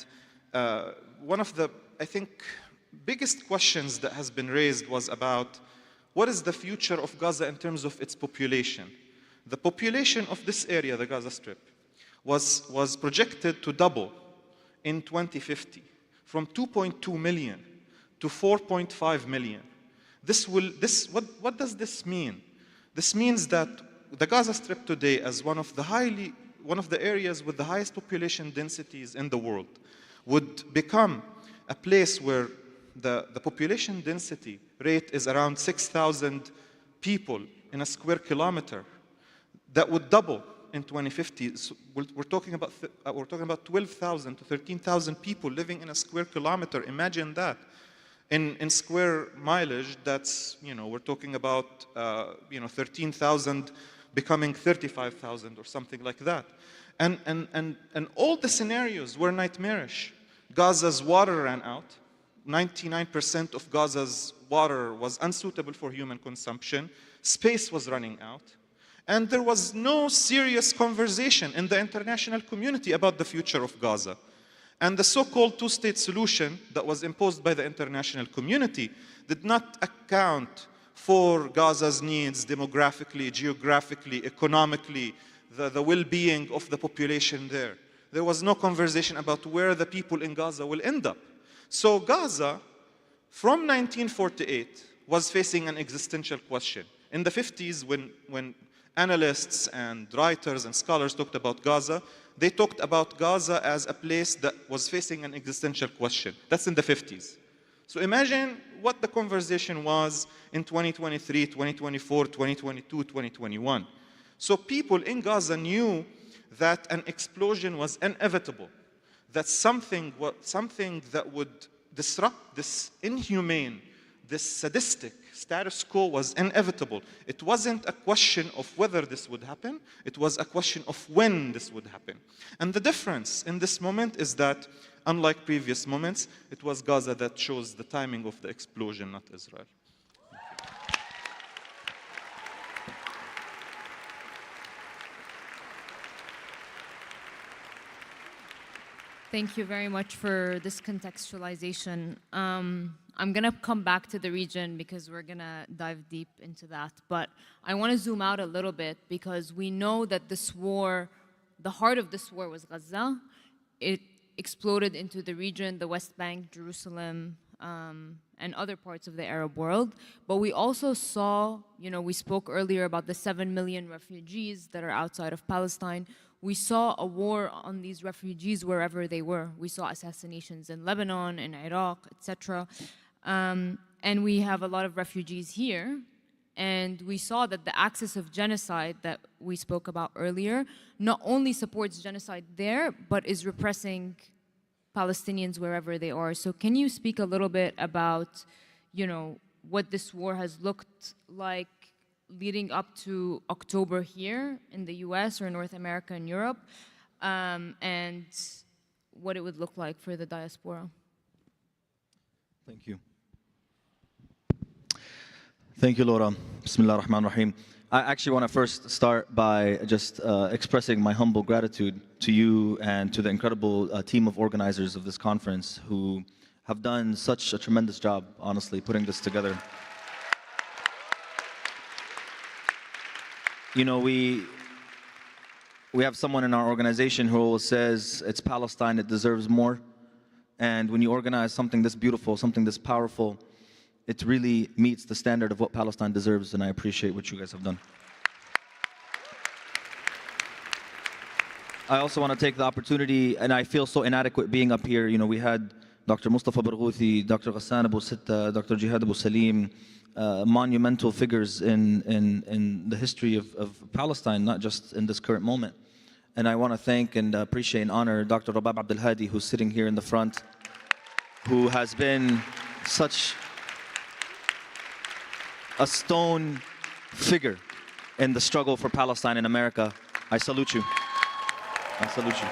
one of the, I think, biggest questions that has been raised was about what is the future of Gaza in terms of its population. The population of this area, the Gaza Strip, was projected to double in 2050 from 2.2 million to 4.5 million. What does this mean? This means that the Gaza Strip today, as one of the areas with the highest population densities in the world, would become a place where the population density rate is around 6,000 people in a square kilometer. That would double in 2050. So we're talking about 12,000 to 13,000 people living in a square kilometer. Imagine that. In square mileage, that's, we're talking about, 13,000 becoming 35,000 or something like that. And all the scenarios were nightmarish. Gaza's water ran out. 99% of Gaza's water was unsuitable for human consumption. Space was running out. And there was no serious conversation in the international community about the future of Gaza. And the so-called two-state solution that was imposed by the international community did not account for Gaza's needs demographically, geographically, economically, the well-being of the population there. There was no conversation about where the people in Gaza will end up. So Gaza, from 1948, was facing an existential question. In the 50s, when analysts and writers and scholars talked about Gaza, they talked about Gaza as a place that was facing an existential question. That's in the 50s. So imagine what the conversation was in 2023, 2024, 2022, 2021. So people in Gaza knew that an explosion was inevitable, that something that would disrupt this inhumane, this sadistic status quo was inevitable. It wasn't a question of whether this would happen, it was a question of when this would happen. And the difference in this moment is that, unlike previous moments, it was Gaza that chose the timing of the explosion, not Israel. Thank you very much for this contextualization. I'm going to come back to the region because we're going to dive deep into that. But I want to zoom out a little bit because we know that this war, the heart of this war was Gaza. It exploded into the region, the West Bank, Jerusalem, and other parts of the Arab world. But we also saw, we spoke earlier about the 7 million refugees that are outside of Palestine. We saw a war on these refugees wherever they were. We saw assassinations in Lebanon, in Iraq, etc. And we have a lot of refugees here. And we saw that the axis of genocide that we spoke about earlier not only supports genocide there, but is repressing Palestinians wherever they are. So can you speak a little bit about, what this war has looked like leading up to October here in the US or North America and Europe, and what it would look like for the diaspora? Thank you. Thank you, Laura. Bismillah ar-Rahman ar-Rahim. I actually want to first start by just expressing my humble gratitude to you and to the incredible team of organizers of this conference who have done such a tremendous job, honestly, putting this together. We have someone in our organization who always says, it's Palestine, it deserves more. And when you organize something this beautiful, something this powerful, it really meets the standard of what Palestine deserves, and I appreciate what you guys have done. I also want to take the opportunity, and I feel so inadequate being up here. We had Dr. Mustafa Barghouti, Dr. Ghassan Abu Sitta, Dr. Jehad Abu Salim, monumental figures in the history of Palestine, not just in this current moment. And I want to thank and appreciate and honor Dr. Rabab Abdel Hadi, who's sitting here in the front, who has been such a stone figure in the struggle for Palestine in America. I salute you. I salute you.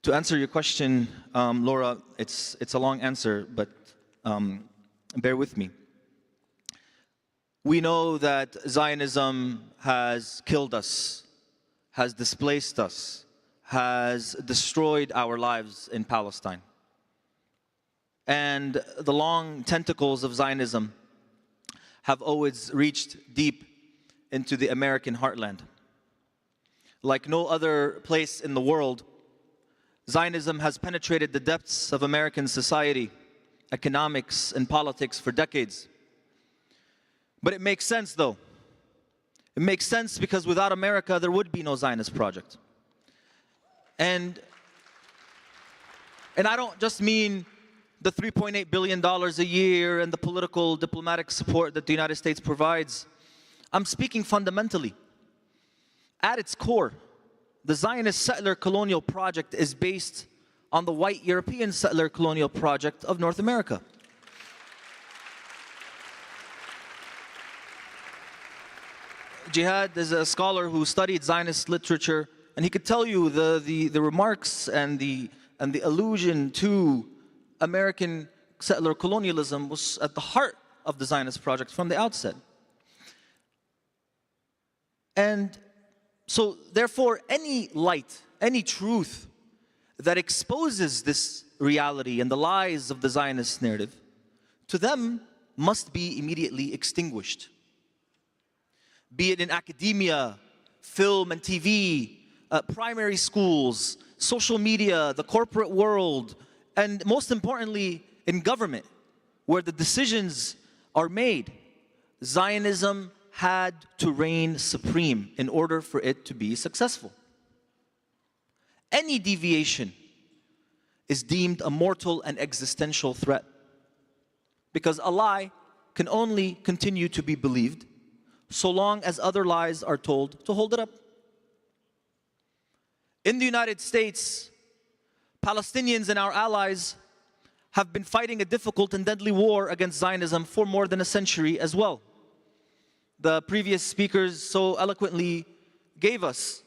To answer your question, Laura, it's a long answer, but bear with me. We know that Zionism has killed us, has displaced us, has destroyed our lives in Palestine. And the long tentacles of Zionism have always reached deep into the American heartland. Like no other place in the world, Zionism has penetrated the depths of American society, economics, and politics for decades. But it makes sense, though. It makes sense because without America, there would be no Zionist project. And I don't just mean the $3.8 billion a year and the political diplomatic support that the United States provides. I'm speaking fundamentally. At its core, the Zionist settler colonial project is based on the white European settler colonial project of North America. Jehad is a scholar who studied Zionist literature, and he could tell you the remarks and the allusion to American settler colonialism was at the heart of the Zionist project from the outset. And so, therefore, any light, any truth that exposes this reality and the lies of the Zionist narrative, to them must be immediately extinguished. Be it in academia, film and TV, primary schools, social media, the corporate world, and most importantly, in government, where the decisions are made. Zionism had to reign supreme in order for it to be successful. Any deviation is deemed a mortal and existential threat, because a lie can only continue to be believed so long as other lies are told to hold it up. In the United States, Palestinians and our allies have been fighting a difficult and deadly war against Zionism for more than a century as well. The previous speakers so eloquently gave us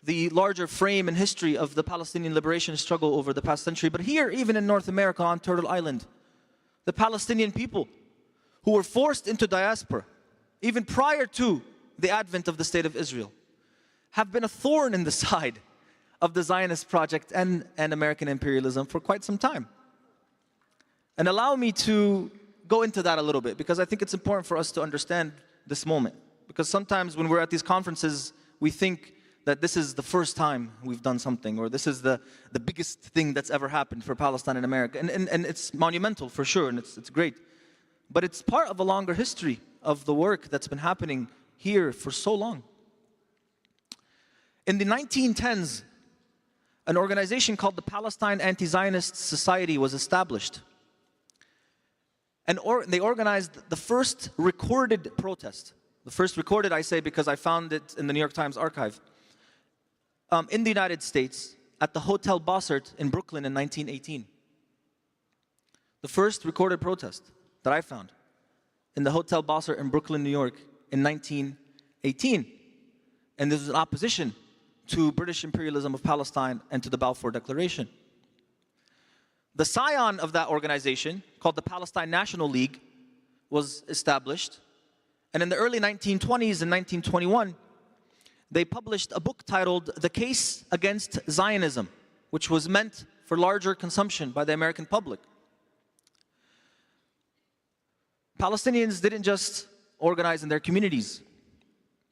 the larger frame and history of the Palestinian liberation struggle over the past century. But here, even in North America, on Turtle Island, the Palestinian people who were forced into diaspora, even prior to the advent of the State of Israel, have been a thorn in the side of the Zionist project and American imperialism for quite some time. And allow me to go into that a little bit, because I think it's important for us to understand this moment. Because sometimes when we're at these conferences, we think that this is the first time we've done something, or this is the biggest thing that's ever happened for Palestine and America. And it's monumental for sure, and it's great. But it's part of a longer history of the work that's been happening here for so long. In the 1910s, an organization called the Palestine Anti-Zionist Society was established. And they organized the first recorded protest. The first recorded, I say, because I found it in the New York Times archive. In the United States, at the Hotel Bossert in Brooklyn in 1918. The first recorded protest that I found in the Hotel Bossert in Brooklyn, New York in 1918. And this was in opposition to British imperialism of Palestine and to the Balfour Declaration. The scion of that organization, called the Palestine National League, was established. And in the early 1920s and 1921, they published a book titled The Case Against Zionism, which was meant for larger consumption by the American public. Palestinians didn't just organize in their communities.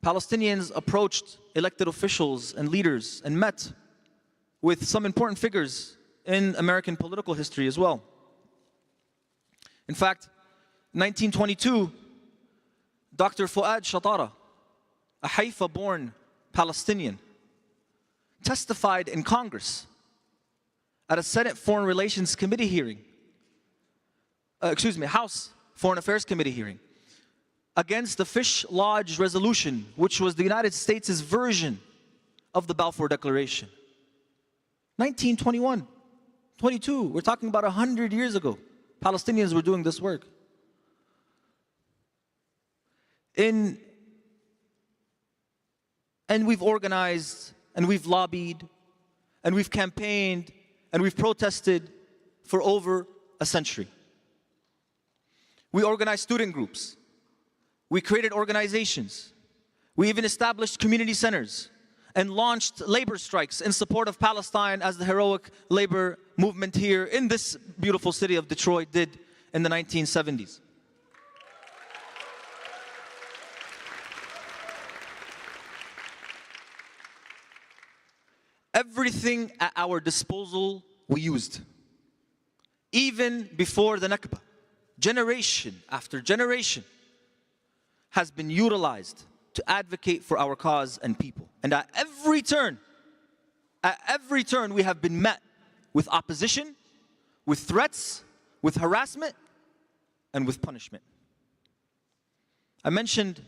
Palestinians approached elected officials and leaders and met with some important figures in American political history as well. In fact, in 1922, Dr. Fuad Shatara, a Haifa-born Palestinian, testified in Congress at a Senate Foreign Relations Committee hearing, House Foreign Affairs Committee hearing, against the Fish Lodge Resolution, which was the United States' version of the Balfour Declaration. 1921, 22, we're talking about 100 years ago. Palestinians were doing this work. And we've organized, and we've lobbied, and we've campaigned, and we've protested for over a century. We organized student groups. We created organizations. We even established community centers and launched labor strikes in support of Palestine, as the heroic labor movement here in this beautiful city of Detroit did in the 1970s. Everything at our disposal we used. Even before the Nakba, generation after generation has been utilized to advocate for our cause and people. And at every turn we have been met with opposition, with threats, with harassment, and with punishment. I mentioned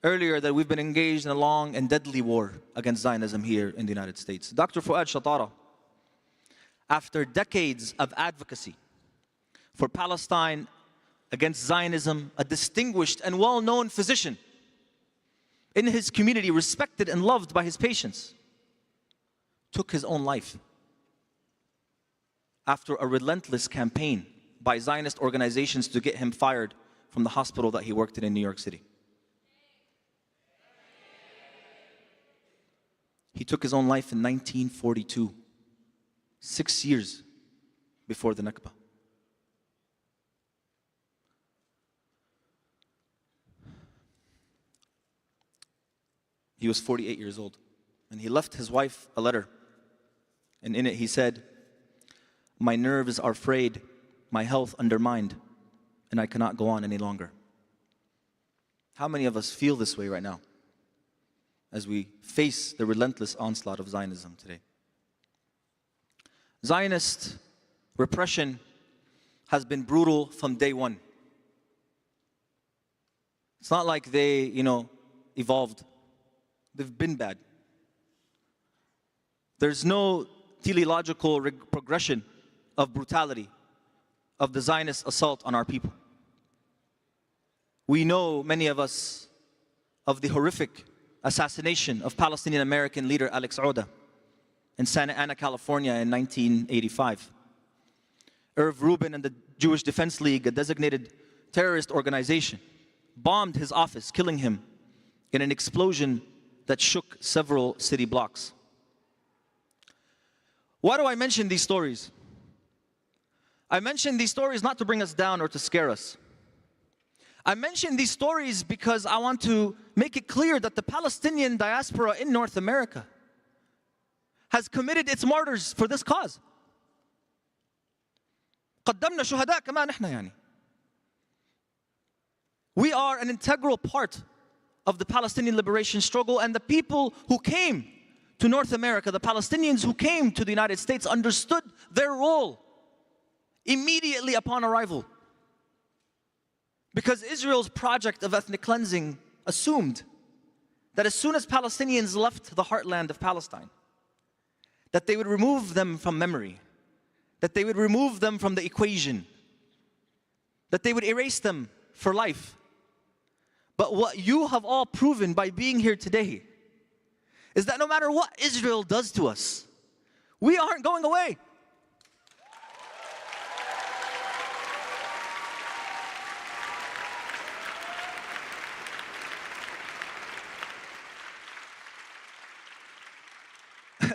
earlier that we've been engaged in a long and deadly war against Zionism here in the United States. Dr. Fuad Shatara, after decades of advocacy for Palestine against Zionism, a distinguished and well-known physician in his community, respected and loved by his patients, took his own life after a relentless campaign by Zionist organizations to get him fired from the hospital that he worked in New York City. He took his own life in 1942, 6 years before the Nakba. He was 48 years old, and he left his wife a letter, and in it he said, "My nerves are frayed, my health undermined, and I cannot go on any longer." How many of us feel this way right now as we face the relentless onslaught of Zionism today? Zionist repression has been brutal from day one. It's not like they, evolved. They've been bad. There's no teleological progression of brutality of the Zionist assault on our people. We know, many of us, of the horrific assassination of Palestinian American leader Alex Oda in Santa Ana, California in 1985. Irv Rubin and the Jewish Defense League, a designated terrorist organization, bombed his office, killing him in an explosion that shook several city blocks. Why do I mention these stories? I mention these stories not to bring us down or to scare us. I mention these stories because I want to make it clear that the Palestinian diaspora in North America has committed its martyrs for this cause. قدمنا شهداء كمان إحنا يعني. We are an integral part of the Palestinian liberation struggle, and the people who came to North America, the Palestinians who came to the United States, understood their role immediately upon arrival. Because Israel's project of ethnic cleansing assumed that as soon as Palestinians left the heartland of Palestine, that they would remove them from memory, that they would remove them from the equation, that they would erase them for life. But what you have all proven by being here today is that no matter what Israel does to us, we aren't going away.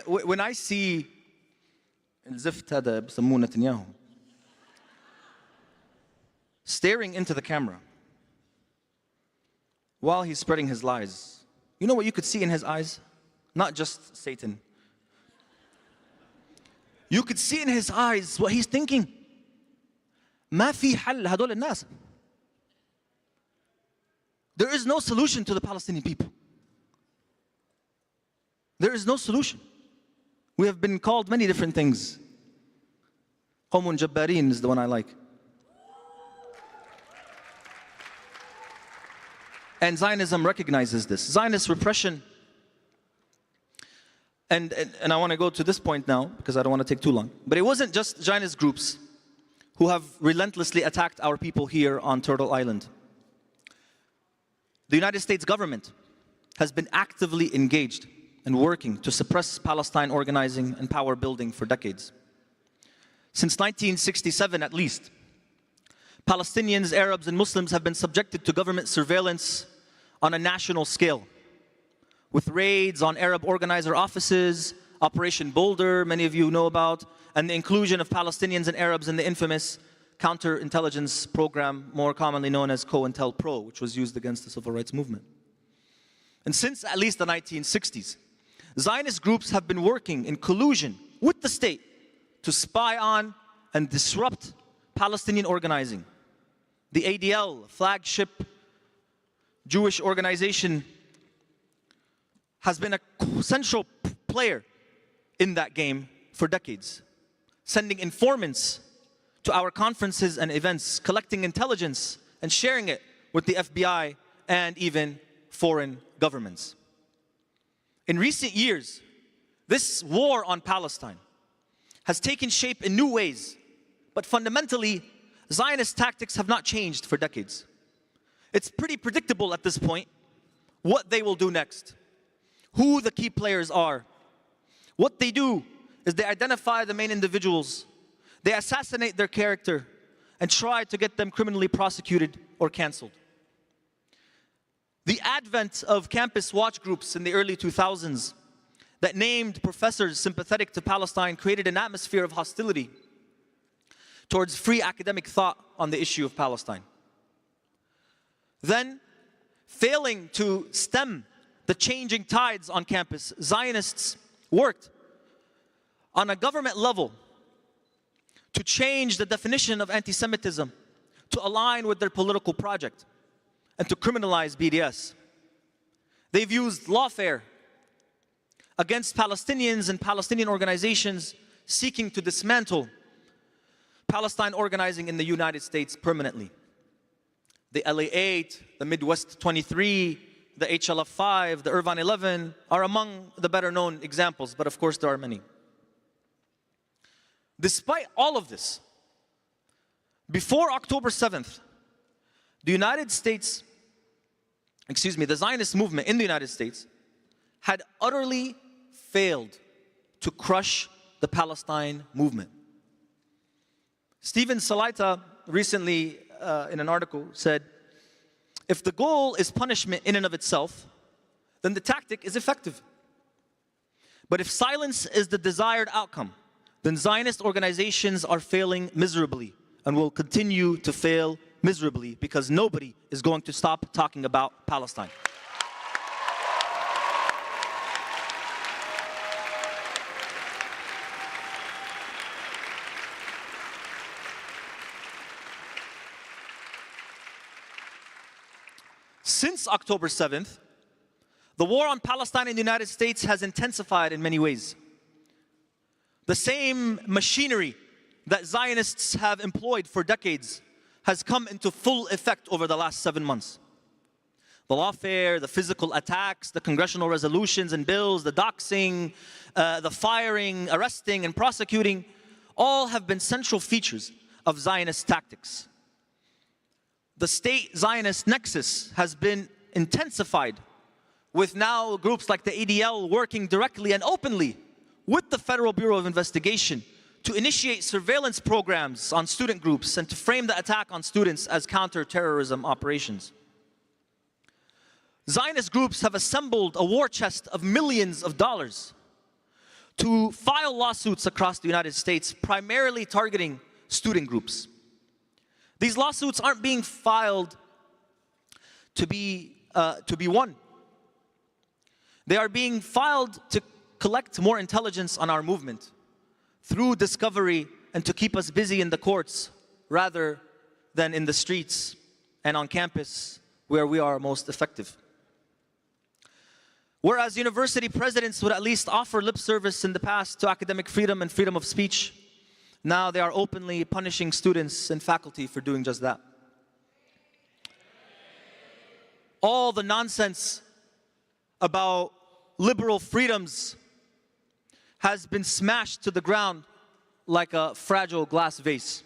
When I see الزفت هذا بسموه نتنياهو staring into the camera while he's spreading his lies, you know what you could see in his eyes? Not just Satan. You could see in his eyes what he's thinking. ما في حل هدول الناس. There is no solution to the Palestinian people. There is no solution. We have been called many different things. قوم جبارين is the one I like. And Zionism recognizes this. Zionist repression, and I want to go to this point now because I don't want to take too long. But it wasn't just Zionist groups who have relentlessly attacked our people here on Turtle Island. The United States government has been actively engaged and working to suppress Palestine organizing and power building for decades. Since 1967 at least, Palestinians, Arabs, and Muslims have been subjected to government surveillance on a national scale, with raids on Arab organizer offices, Operation Boulder, many of you know about, and the inclusion of Palestinians and Arabs in the infamous counterintelligence program, more commonly known as COINTELPRO, which was used against the civil rights movement. And since at least the 1960s, Zionist groups have been working in collusion with the state to spy on and disrupt Palestinian organizing. The ADL, flagship Jewish organization, has been a central player in that game for decades, sending informants to our conferences and events, collecting intelligence and sharing it with the FBI and even foreign governments. In recent years, this war on Palestine has taken shape in new ways, but fundamentally, Zionist tactics have not changed for decades. It's pretty predictable at this point what they will do next, who the key players are. What they do is they identify the main individuals, they assassinate their character, and try to get them criminally prosecuted or canceled. The advent of campus watch groups in the early 2000s that named professors sympathetic to Palestine created an atmosphere of hostility towards free academic thought on the issue of Palestine. Then, failing to stem the changing tides on campus, Zionists worked on a government level to change the definition of anti-Semitism to align with their political project and to criminalize BDS. They've used lawfare against Palestinians and Palestinian organizations seeking to dismantle Palestine organizing in the United States permanently. The LA8, the Midwest 23, the HLF5, the Irvine 11 are among the better known examples, but of course there are many. Despite all of this, before October 7th, the Zionist movement in the United States had utterly failed to crush the Palestine movement. Stephen Salaita recently, in an article, said, if the goal is punishment in and of itself, then the tactic is effective. But if silence is the desired outcome, then Zionist organizations are failing miserably and will continue to fail miserably because nobody is going to stop talking about Palestine. Since October 7th, the war on Palestine in the United States has intensified in many ways. The same machinery that Zionists have employed for decades has come into full effect over the last 7 months. The lawfare, the physical attacks, the congressional resolutions and bills, the doxing, the firing, arresting, and prosecuting, all have been central features of Zionist tactics. The state Zionist nexus has been intensified, with now groups like the ADL working directly and openly with the Federal Bureau of Investigation to initiate surveillance programs on student groups and to frame the attack on students as counter-terrorism operations. Zionist groups have assembled a war chest of millions of dollars to file lawsuits across the United States, primarily targeting student groups. These lawsuits aren't being filed to be won. They are being filed to collect more intelligence on our movement through discovery and to keep us busy in the courts rather than in the streets and on campus where we are most effective. Whereas university presidents would at least offer lip service in the past to academic freedom and freedom of speech, now they are openly punishing students and faculty for doing just that. All the nonsense about liberal freedoms has been smashed to the ground like a fragile glass vase.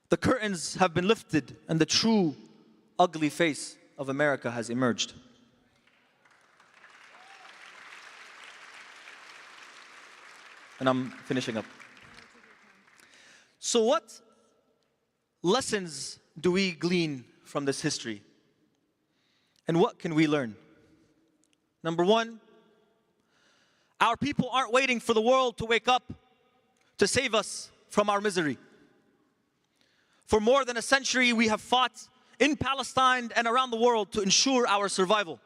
The curtains have been lifted and the true ugly face of America has emerged. And I'm finishing up. So what lessons do we glean from this history? And what can we learn? Number one, our people aren't waiting for the world to wake up to save us from our misery. For more than a century, we have fought in Palestine and around the world to ensure our survival.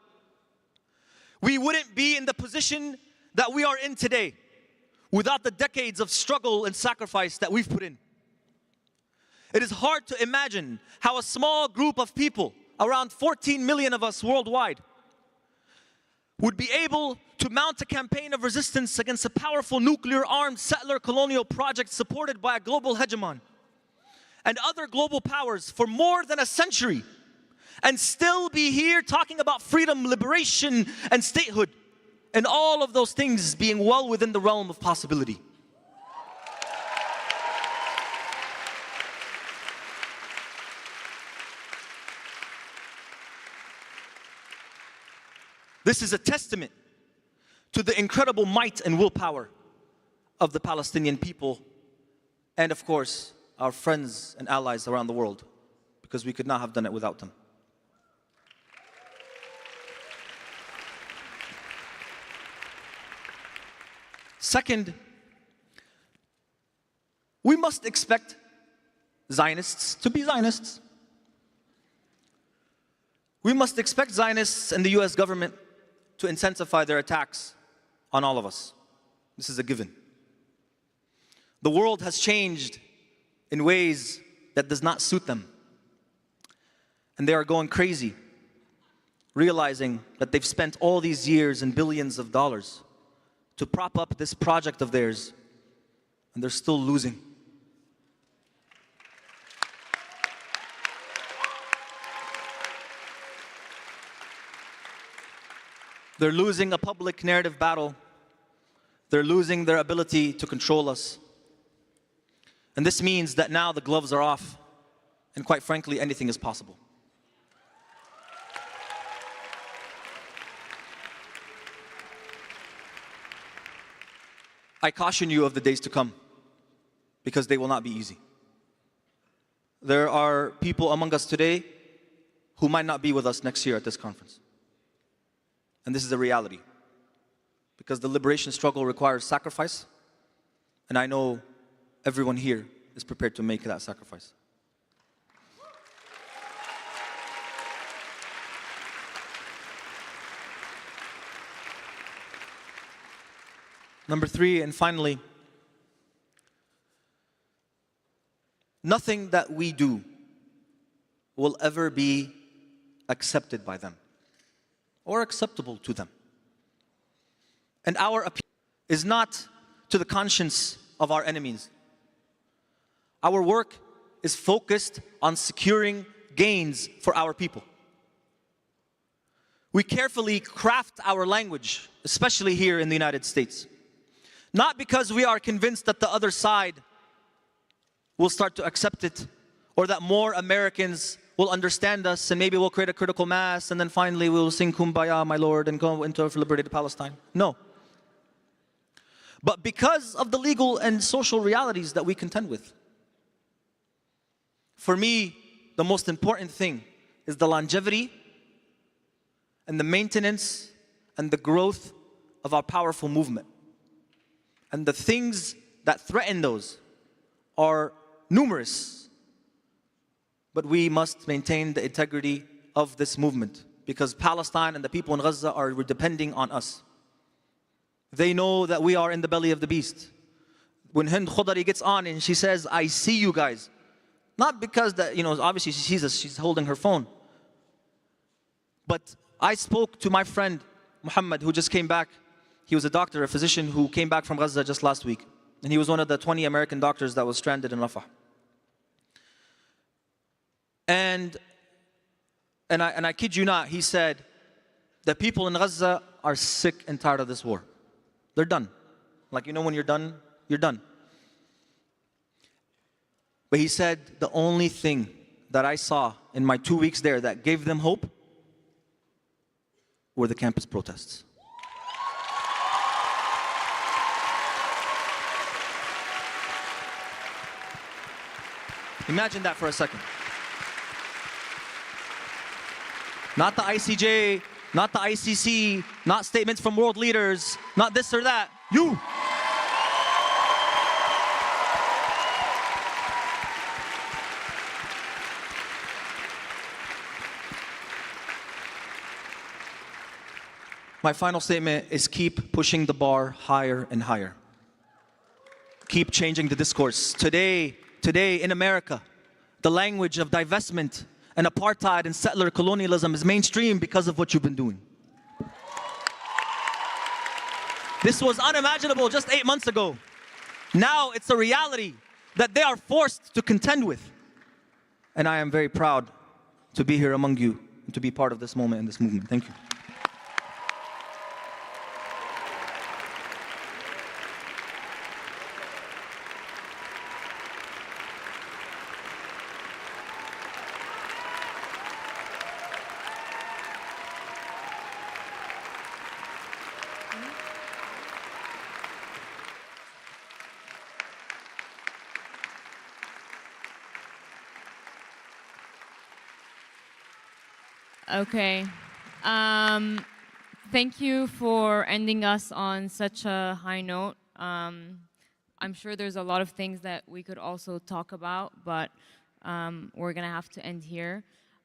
We wouldn't be in the position that we are in today without the decades of struggle and sacrifice that we've put in. It is hard to imagine how a small group of people, around 14 million of us worldwide, would be able to mount a campaign of resistance against a powerful nuclear-armed settler colonial project supported by a global hegemon and other global powers for more than a century and still be here talking about freedom, liberation, and statehood, and all of those things being well within the realm of possibility. This is a testament to the incredible might and willpower of the Palestinian people and, of course, our friends and allies around the world, because we could not have done it without them. Second, we must expect Zionists to be Zionists. We must expect Zionists and the US government to intensify their attacks on all of us. This is a given. The world has changed in ways that does not suit them. And they are going crazy, realizing that they've spent all these years and billions of dollars to prop up this project of theirs, and they're still losing. They're losing a public narrative battle. They're losing their ability to control us. And this means that now the gloves are off, and quite frankly, anything is possible. I caution you of the days to come, because they will not be easy. There are people among us today who might not be with us next year at this conference. And this is the reality. Because the liberation struggle requires sacrifice, and I know everyone here is prepared to make that sacrifice. Number 3, and finally, nothing that we do will ever be accepted by them or acceptable to them. And our appeal is not to the conscience of our enemies. Our work is focused on securing gains for our people. We carefully craft our language, especially here in the United States. Not because we are convinced that the other side will start to accept it, or that more Americans will understand us and maybe we'll create a critical mass and then finally we'll sing Kumbaya, my Lord, and go into liberated Palestine. No. But because of the legal and social realities that we contend with. For me, the most important thing is the longevity and the maintenance and the growth of our powerful movement. And the things that threaten those are numerous. But we must maintain the integrity of this movement, because Palestine and the people in Gaza are depending on us. They know that we are in the belly of the beast. When Hind Khudari gets on and she says, I see you guys. Not because that, obviously she sees us, she's holding her phone. But I spoke to my friend Muhammad, who just came back. He was a doctor, a physician who came back from Gaza just last week. And he was one of the 20 American doctors that was stranded in Rafah. And I kid you not, he said, the people in Gaza are sick and tired of this war. They're done. Like, when you're done, you're done. But he said, the only thing that I saw in my 2 weeks there that gave them hope were the campus protests. Imagine that for a second. Not the ICJ, not the ICC, not statements from world leaders, not this or that. You! My final statement is keep pushing the bar higher and higher. Keep changing the discourse. Today in America, the language of divestment and apartheid and settler colonialism is mainstream because of what you've been doing. This was unimaginable just 8 months ago. Now it's a reality that they are forced to contend with. And I am very proud to be here among you and to be part of this moment and this movement. Thank you. Okay. Thank you for ending us on such a high note. I'm sure there's a lot of things that we could also talk about, but we're going to have to end here.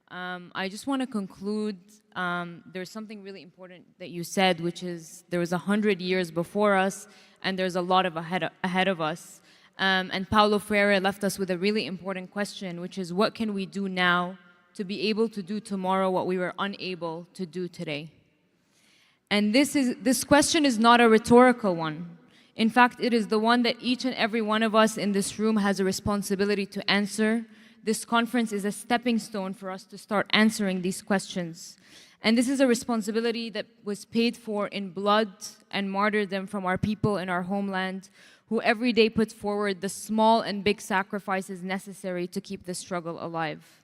I just want to conclude. There's something really important that you said, which is there was 100 years before us, and there's a lot of ahead of us. And Paulo Freire left us with a really important question, which is what can we do now to be able to do tomorrow what we were unable to do today? And this question is not a rhetorical one. In fact, it is the one that each and every one of us in this room has a responsibility to answer. This conference is a stepping stone for us to start answering these questions. And this is a responsibility that was paid for in blood and martyrdom from our people in our homeland, who every day puts forward the small and big sacrifices necessary to keep the struggle alive.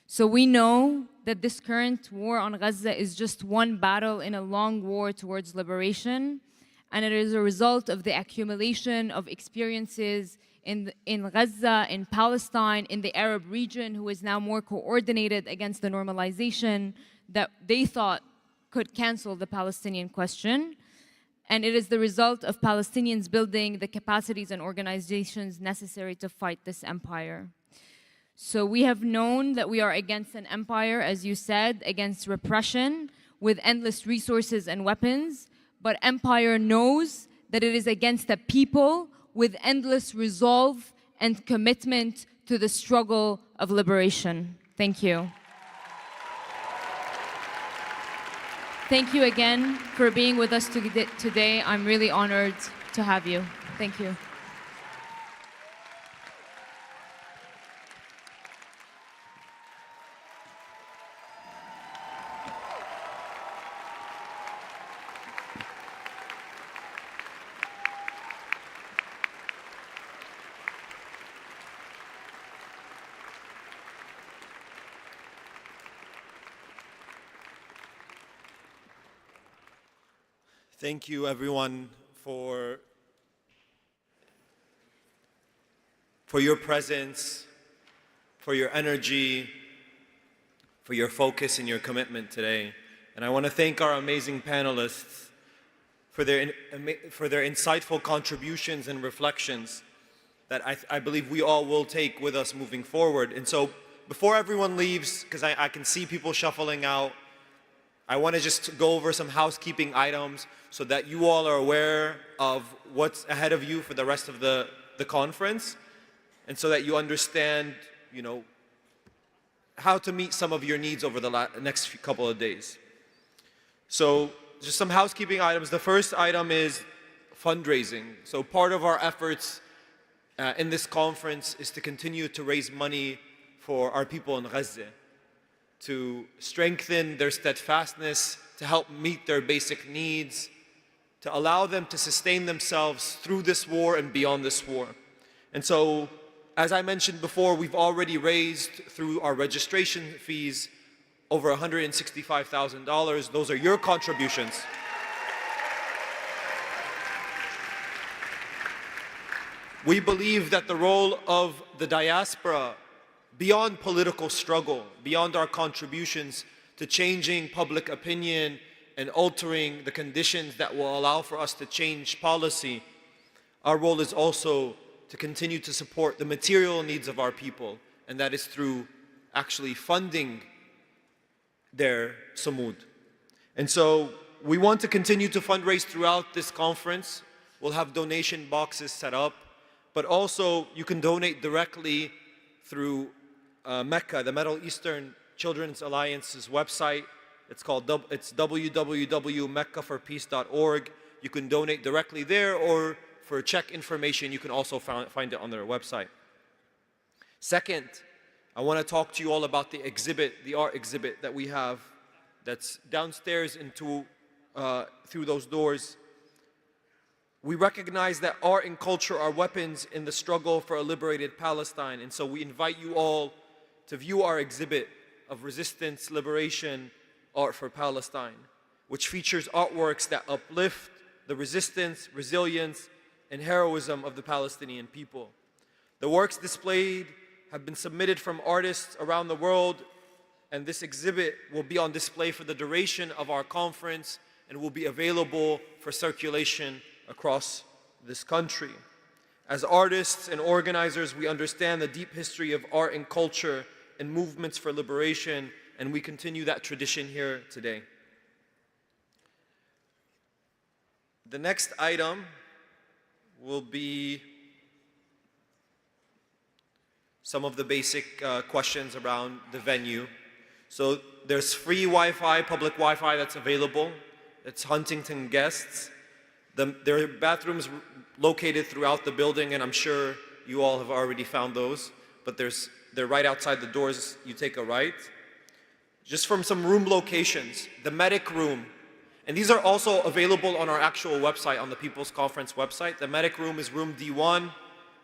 So we know that this current war on Gaza is just one battle in a long war towards liberation, and it is a result of the accumulation of experiences in Gaza, in Palestine, in the Arab region, who is now more coordinated against the normalization that they thought could cancel the Palestinian question. And it is the result of Palestinians building the capacities and organizations necessary to fight this empire. So we have known that we are against an empire, as you said, against repression with endless resources and weapons, but empire knows that it is against a people with endless resolve and commitment to the struggle of liberation. Thank you. Thank you again for being with us today. I'm really honored to have you. Thank you. Thank you, everyone, for your presence, for your energy, for your focus and your commitment today. And I want to thank our amazing panelists for their insightful contributions and reflections that I believe we all will take with us moving forward. And so before everyone leaves, because I can see people shuffling out, I want to just go over some housekeeping items so that you all are aware of what's ahead of you for the rest of the conference, and so that you understand, how to meet some of your needs over the next couple of days. So just some housekeeping items. The first item is fundraising. So part of our efforts in this conference is to continue to raise money for our people in Gaza, to strengthen their steadfastness, to help meet their basic needs, to allow them to sustain themselves through this war and beyond this war. And so, as I mentioned before, we've already raised through our registration fees over $165,000. Those are your contributions. We believe that the role of the diaspora, beyond political struggle, beyond our contributions to changing public opinion and altering the conditions that will allow for us to change policy, our role is also to continue to support the material needs of our people, and that is through actually funding their sumud. And so we want to continue to fundraise throughout this conference. We'll have donation boxes set up, but also you can donate directly through Mecca, the Middle Eastern Children's Alliance's website. It's www.meccaforpeace.org. You can donate directly there, or for check information, you can also find it on their website. Second, I want to talk to you all about the exhibit, the art exhibit that we have that's downstairs into through those doors. We recognize that art and culture are weapons in the struggle for a liberated Palestine, and so we invite you all to view our exhibit of resistance, liberation, art for Palestine, which features artworks that uplift the resistance, resilience, and heroism of the Palestinian people. The works displayed have been submitted from artists around the world, and this exhibit will be on display for the duration of our conference and will be available for circulation across this country. As artists and organizers, we understand the deep history of art and culture and movements for liberation, and we continue that tradition here today. The next item will be some of the basic questions around the venue. So there's free Wi-Fi, public Wi-Fi that's available. It's Huntington guests. There are bathrooms located throughout the building, and I'm sure you all have already found those, but they're right outside the doors. You take a right. Just from some room locations, the medic room And these are also available on our actual website, on the People's Conference website. The medic room is room D1.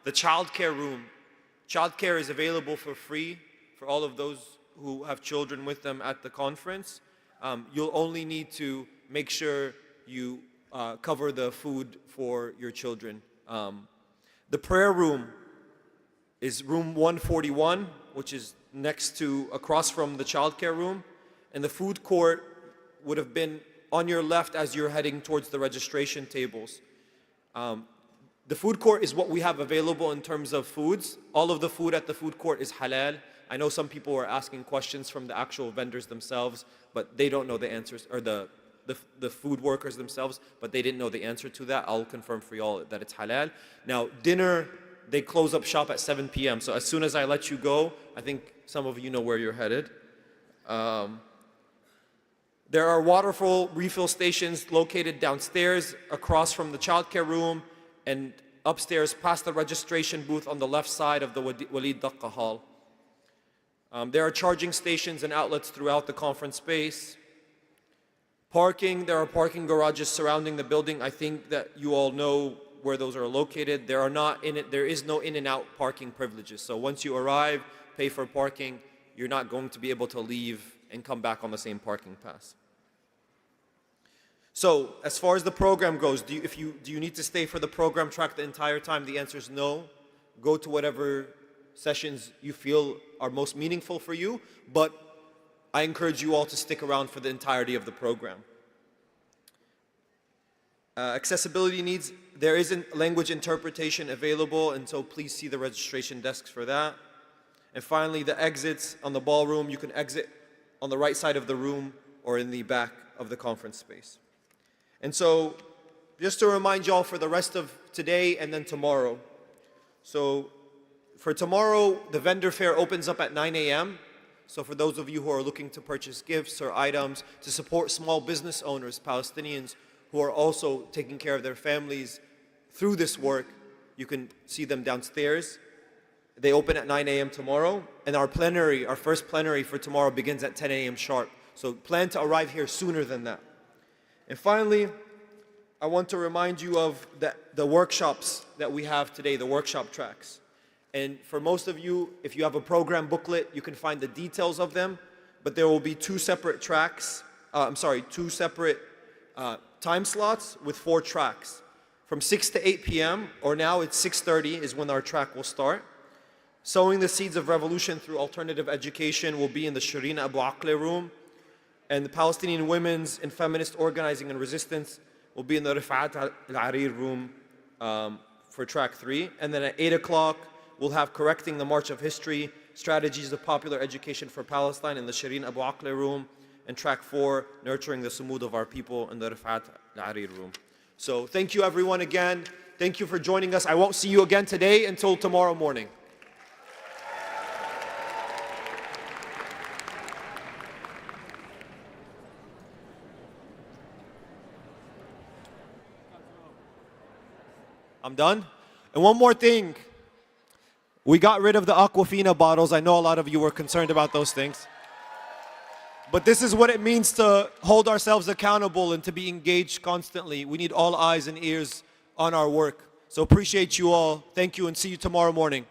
The childcare room. Childcare is available for free for all of those who have children with them at the conference. You'll only need to make sure you cover the food for your children. The prayer room is room 141, which is across from the childcare room. And the food court would have been on your left as you're heading towards the registration tables. The food court is what we have available in terms of foods. All of the food at the food court is halal. I know some people are asking questions from the actual vendors themselves, but they don't know the answers, or the food workers themselves, but they didn't know the answer to that. I'll confirm for y'all that it's halal. Now, dinner, they close up shop at 7 p.m. So as soon as I let you go, I think some of you know where you're headed. There are waterfall refill stations located downstairs, across from the childcare room, and upstairs past the registration booth on the left side of the Walid Daqqa Hall. There are charging stations and outlets throughout the conference space. Parking, there are parking garages surrounding the building. I think that you all know where those are located. There is no in and out parking privileges. So once you arrive, pay for parking, you're not going to be able to leave and come back on the same parking pass. So as far as the program goes, do you need to stay for the program track the entire time? The answer is no. Go to whatever sessions you feel are most meaningful for you, but I encourage you all to stick around for the entirety of the program. Accessibility needs, there isn't language interpretation available, and so please see the registration desks for that. And finally, the exits on the ballroom, you can exit on the right side of the room or in the back of the conference space. And so, just to remind y'all for the rest of today and then tomorrow. So, for tomorrow, the vendor fair opens up at 9 a.m. So for those of you who are looking to purchase gifts or items to support small business owners, Palestinians, who are also taking care of their families through this work, you can see them downstairs. They open at 9 a.m. tomorrow, and our first plenary for tomorrow begins at 10 a.m. sharp. So plan to arrive here sooner than that. And finally, I want to remind you of the workshops that we have today, the workshop tracks. And for most of you, if you have a program booklet, you can find the details of them, but there will be two separate time slots with 4 tracks. From 6 to 8 p.m., or now it's 6:30 is when our track will start. Sowing the Seeds of Revolution through Alternative Education will be in the Shireen Abu Akleh room. And the Palestinian Women's and Feminist Organizing and Resistance will be in the Rifat al-Arir room for track 3. And then at 8 o'clock, we'll have Correcting the March of History, Strategies of Popular Education for Palestine in the Shireen Abu Akleh room. And track 4, Nurturing the Sumud of Our People in the Rifat al-Arir room. So thank you everyone again. Thank you for joining us. I won't see you again today until tomorrow morning. I'm done. And one more thing. We got rid of the Aquafina bottles. I know a lot of you were concerned about those things. But this is what it means to hold ourselves accountable and to be engaged constantly. We need all eyes and ears on our work. So appreciate you all. Thank you and see you tomorrow morning.